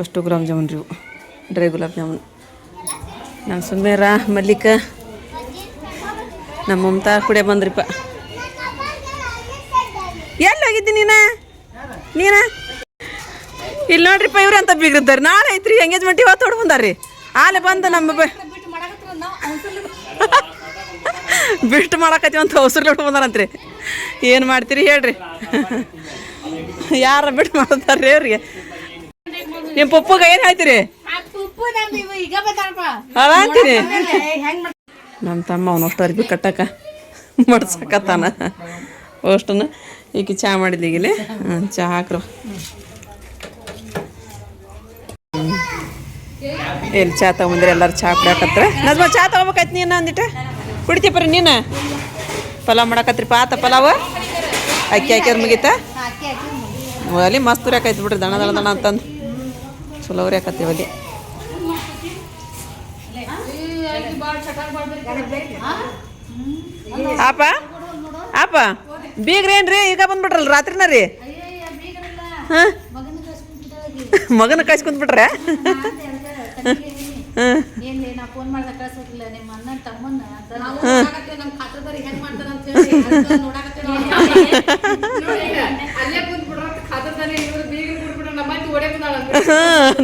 ಅಷ್ಟು ಗುಲಾಬ್ ಜಾಮೂನ್ ರೀ, ಡ್ರೈ ಗುಲಾಬ್ ಜಾಮೂನ್. ನಮ್ಮ ಸುಮೇರ, ಮಲ್ಲಿಕಾ, ನಮ್ಮ ಮಮತಾ ಕುಡಿಯ ಬಂದ್ರಿಪ್ಪ. ಎಲ್ಲಿ ಹೋಗಿದ್ದಿ ನೀನು? ಇಲ್ಲಿ ನೋಡ್ರಿಪ್ಪ, ಇವ್ರು ಅಂತ ಬೀಗಿರ್ತಾರೆ. ನಾಳೆ ಐತ್ರಿ ಎಂಗೇಜ್ಮೆಂಟ್, ಇವತ್ತು ಹೊಡ್ ಬಂದಾರ್ರಿ. ಆಲೆ ಬಂದು ನಮ್ಮ ಬಿಟ್ಟು ಮಾಡಕತ್ತೀವಿ ಅಂತ ಅವಸರ ಹೊಟ್ಟು ಬಂದಾರಂತ್ರಿ. ಏನು ಮಾಡ್ತೀರಿ ಹೇಳ್ರಿ? ಯಾರ ಬಿಟ್ಟು ಮಾಡ್ತಾರ್ರಿ ಅವ್ರಿಗೆ? ನಿಮ್ಮ ಪಪ್ಪಗೆ ಏನು ಹೇಳ್ತೀರಿ? ಅಂತೀನಿ. ನಮ್ಮ ತಮ್ಮ ಅವನು ಅಷ್ಟು ಅರ್ಬಿ ಕಟ್ಟಕ್ಕ ಮಡ್ಸಕತ್ತಾನ ಅಷ್ಟನ್ನು. ಈಗ ಚಹಾ ಮಾಡಿದ್ಲಿ ಈಗಲೇ. ಚಹಾ ಹಾಕ್ರು. ಎಲ್ಲಿ ಚಹಾ ತಗೊಂಬಂದ್ರೆ ಎಲ್ಲರೂ ಚಹಾ ಕುಡಿಯಾಕತ್ರ. ನಜ್ಮ ಚಹಾ ತಗೋಬೇಕಾಯ್ತು, ನೀನು ಅಂದಿಟ್ಟು ಕುಡಿತೀಪ್ರಿ. ನೀನು ಪಲಾವ್ ಮಾಡಕತ್ರಿ, ಪಾತ ಪಲಾವ್ ಅಕ್ಕಿ ಹಾಕ್ಯದ ಮುಗೀತ. ಒಲಿ ಮಸ್ತ್ ಉರಿಯಾಕೈತಿ ಬಿಡ್ರಿ, ದಣ ದಣ ದಣ ಅಂತಂದು ಚಲೋ ಉರಿಯಾಕತ್ತಿ ಒಲಿ. ಆಪ ಆಪ ಬೀಗ್ರೇನ್ರಿ ಈಗ ಬಂದ್ಬಿಟ್ರಲ್ಲ ರಾತ್ರಿನ ರೀ? ಹಾಂ ಮಗನ ಕಳ್ಸ್ಕೊಂಡ್ಬಿಟ್ರೆ.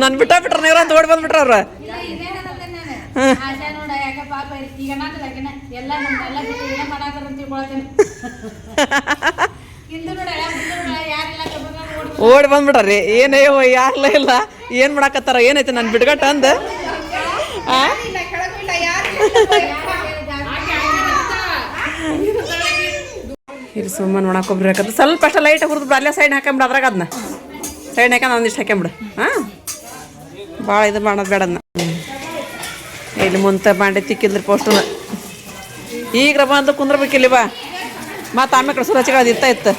ನನ್ ಬಿಟ್ಟಾಬಿಟ್ರ ನೀವ್ರ ಅಂತ ಓಡಿ ಬಂದ್ಬಿಟ್ರ ಅವ್ರ. ಓಡಿ ಬಂದ್ಬಿಟ್ರಿ. ಏನೇ ಯಾರ್ಲ ಇಲ್ಲ, ಏನು ಮಾಡಾಕತ್ತಾರ, ಏನೈತೆ ನನ್ನ ಬಿಡ್ಗಟ್ಟ ಅಂದ. ಇಲ್ಲಿ ಸುಮ್ಮನೆ ನೋಡಾಕೊಬ್ರಿ ಸ್ವಲ್ಪ ಅಷ್ಟ ಲೈಟ್ ಹುರಿದ್ಬಿಡು, ಅಲ್ಲೇ ಸೈಡ್ ಹಾಕೊಂಬಿಡು, ಅದ್ರಾಗ ಅದನ್ನ ಸೈಡ್ ಹಾಕೊಂಡು ಒಂದಿಷ್ಟು ಹಾಕೊಂಬಿಡು. ಹಾಂ ಭಾಳ ಇದು ಮಾಡೋದು ಬೇಡ ಅದನ್ನ. ಇಲ್ಲಿ ಮುಂತೆ ಬಾಂಡೆ ತಿಕ್ಕಿದ್ರಿ ಪೋಸ್ಟನ್ನ. ಈಗ ಬಂದು ಕುಂದ್ರಬೇಕಿಲ್ಲಿ ಬಾ, ಮತ್ತು ಆಮೇಲೆ ಸುರಚಿಗಳದು ಇತ್ತು.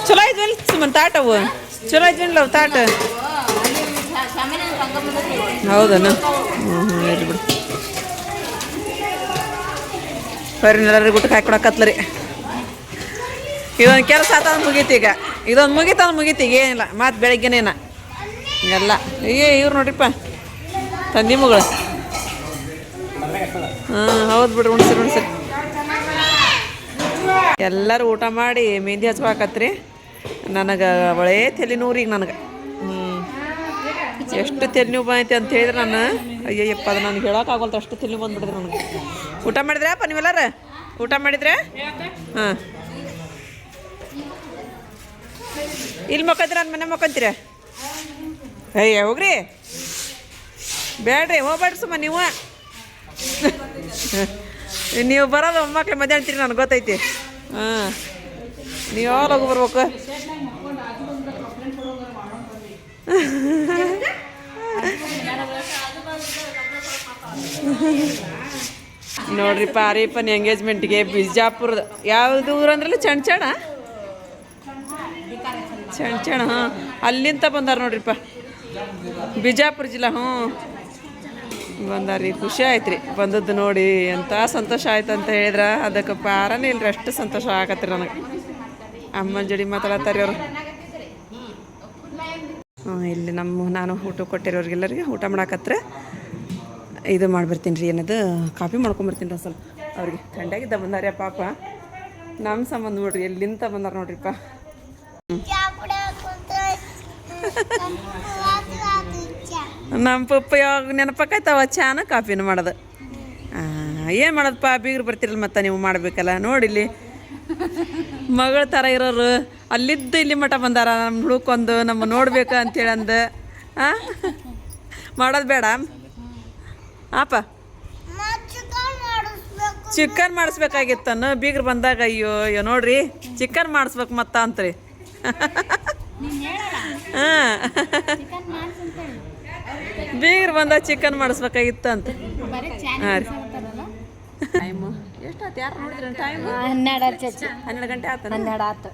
ಚಲೋ ಇದ್ವಿಲ್ಲ ಸುಮ್ಮನೆ ತಾಟವು? ಚಲೋ ಇದ್ವಿಲ್ಲ ಅವು ತಾಟ? ಹೌದನ? ಇರ್ಲಿ ಬಿಡು. ಬರ್ರಿ ಎಲ್ಲರಿಗೂ ಊಟಕ್ಕೆ ಹಾಕೊಡಕತ್ಲರಿ. ಇದೊಂದು ಕೆಲಸ ಆತ ಮುಗೀತಿ. ಈಗ ಇದೊಂದು ಮುಗೀತು ಈಗ ಏನಿಲ್ಲ. ಮತ್ತು ಬೆಳಗ್ಗೆನೇನ ಎಲ್ಲ ಇವ್ರು ನೋಡ್ರಿಪ್ಪ ತಂದಿ ಮಗಳು. ಹೌದು ಬಿಡ್ರಿ, ಉಣ್ಸಿರಿ. ಎಲ್ಲರೂ ಊಟ ಮಾಡಿ ಮೆಹಂದಿ ಹಚ್ಕೊಳಕತ್ರಿ. ನನಗೆ ಒಳ್ಳೆ ತಲೆ ನೋವ್ರಿ ಈಗ ನನಗೆ. ಎಷ್ಟು ತೆಲ್ ನೀವು ಬಂದೈತೆ ಅಂತ ಹೇಳಿದ್ರೆ ನಾನು ಅಯ್ಯಯ್ಯಪ್ಪ ಅದು ನನಗೆ ಹೇಳೋಕ್ಕಾಗಲ್ತು ಅಷ್ಟು ತೆಲ್ ನೀವು ಬಂದ್ಬಿಡಿದ್ರೆ ನನಗೆ. ಊಟ ಮಾಡಿದ್ರಪ್ಪ ನೀವೆಲ್ಲರ? ಊಟ ಮಾಡಿದ್ರೆ? ಹಾಂ, ಇಲ್ಲಿ ಮಕ್ಕಂತೀರ ನನ್ನ ಮನೆ ಮಕ್ಕಂತೀರ? ಅಯ್ಯ ಹೋಗ್ರಿ, ಬೇಡ್ರಿ, ಹೋಗ್ಬೇಡ್ರಿ ಸುಮ್ಮ ನೀವು. ನೀವು ಬರೋದು ಮಕ್ಕಳು ಮಧ್ಯಾಹ್ನ ಅಂತೀರಿ ನನಗೆ ಗೊತ್ತೈತಿ. ಹಾಂ, ನೀವು ಯಾವಾಗ ಹೋಗಿ ಬರ್ಬೇಕು? ನೋಡ್ರಿಪ್ಪ ಆರೀಪನ್ ಎಂಗೇಜ್ಮೆಂಟ್ಗೆ ಬಿಜಾಪುರದ ಯಾವುದು ಊರು ಅಂದ್ರಲ್ಲ? ಚಣ್ಚಣ ಚಣ್ಚಣ. ಹಾಂ, ಅಲ್ಲಿಂದ ಬಂದಾರ ನೋಡ್ರಿಪ್ಪ, ಬಿಜಾಪುರ ಜಿಲ್ಲಾ. ಹ್ಞೂ ಬಂದಾರ್ರಿ, ಖುಷಿ ಆಯ್ತು ರೀ ಬಂದದ್ದು ನೋಡಿ. ಎಂಥ ಸಂತೋಷ ಆಯ್ತು ಅಂತ ಹೇಳಿದ್ರೆ ಅದಕ್ಕೆ ಪಾರನೇ ಇಲ್ರಿ, ಅಷ್ಟು ಸಂತೋಷ ಆಗತ್ರಿ ನನಗೆ. ಅಮ್ಮನ ಜೋಡಿ ಮಾತಾಡತ್ತಾರೆ ಅವರು. ಇಲ್ಲಿ ನಾನು ಊಟ ಕೊಟ್ಟಿರೋರಿಗೆಲ್ಲರಿಗೆ ಊಟ ಮಾಡಾಕತ್ರ ಇದು ಮಾಡಿಬರ್ತೀನಿ ರೀ, ಏನದು ಕಾಫಿ ಮಾಡ್ಕೊಂಬರ್ತೀನಿ ರೀ ಸ್ವಲ್ಪ ಅವ್ರಿಗೆ. ಗಂಡಾಗಿದ್ದ ಬಂದಾರ್ಯ ಪಾಪ, ನಮ್ಮ ಸಂಬಂಧ ನೋಡ್ರಿ ಎಲ್ಲಿಂದ ಬಂದಾರ ನೋಡ್ರಿಪ್ಪ. ನಮ್ಮ ಪಪ್ಪ ಯಾವಾಗ ನೆನಪಾಕಾಯ್ತವ ಚಾನ ಕಾಫಿನ ಮಾಡೋದು. ಏನು ಮಾಡೋದಪ್ಪ, ಬೀಗ್ರು ಬರ್ತಿರಲ್ಲ ಮತ್ತೆ ನೀವು ಮಾಡಬೇಕಲ್ಲ. ನೋಡಿಲ್ಲಿ ಮಗಳ ಥರ ಇರೋರು ಅಲ್ಲಿದ್ದು ಇಲ್ಲಿ ಮಠ ಬಂದಾರ ನಮ್ಮ ಹುಡುಕೊಂದು ನಮ್ಮ ನೋಡ್ಬೇಕು ಅಂತೇಳಿ ಅಂದು. ಮಾಡೋದು ಬೇಡ ಅಪ್ಪ, ಚಿಕನ್ ಮಾಡಿಸ್ಬೇಕಾಗಿತ್ತನ್ನು ಬೀಗ್ರು ಬಂದಾಗ. ಅಯ್ಯೋ ನೋಡ್ರಿ ಚಿಕನ್ ಮಾಡಿಸ್ಬೇಕು ಮತ್ತ ಅಂತ್ರಿ. ಹಾಂ, ಬೀಗ್ರು ಬಂದಾಗ ಚಿಕನ್ ಮಾಡಿಸ್ಬೇಕಾಗಿತ್ತು ಅಂತ. ಹಾಂ ರೀ, ಟೈಮು ಎಷ್ಟಾಯ್ತು? ಯಾರು ನೋಡಿದ್ರಿ ಟೈಮು? 12 ಗಂಟೆ ಆಯ್ತು. 12 ಆಯ್ತು.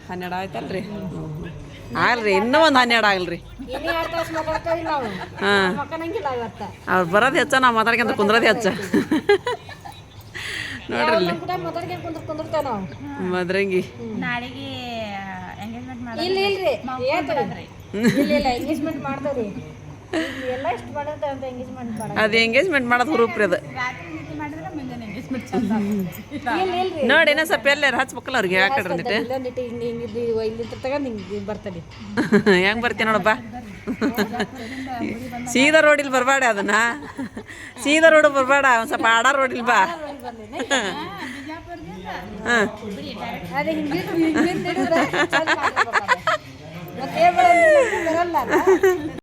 12 ಆಯ್ತಲ್ರಿ? ಆಗಲ್ರಿ, ಇನ್ನೂ ಒಂದು 12 ಆಗಲ್ರಿ. ಹಾಂ, ಅವ್ರು ಬರೋದು ಹೆಚ್ಚ, ನಾವು ಮಾತಾಡ್ಕೊಂತ ಕುಂದ್ರೋದು ಹೆಚ್ಚ. ನೋಡ್ರಿ ಮದ್ರಂಗಿ ಅದು ಎಂಗೇಜ್ಮೆಂಟ್ ಮಾಡೋದು ಹುರುಪ್ರಿ ಅದು. ನೋಡಿ ಇನ್ನೂ ಸ್ವಲ್ಪ ಎಲ್ಲಾರು ಹಚ್ಬೇಕಲ್ಲ ಅವ್ರಿಗೆ. ಯಾಕಡ್ರಿ ಹೆಂಗೆ ಬರ್ತೀನಿ ನೋಡಪ್ಪ, ಸೀದಾ ರೋಡಿಲ್ಲಿ ಬರಬೇಡ, ಅದನ್ನ ಸೀದಾ ರೋಡ್ ಬರಬೇಡ, ಒಂದು ಸ್ವಲ್ಪ ಆಡ ರೋಡಿಲ್ಲಿ ಬಾ. ಹಾಂ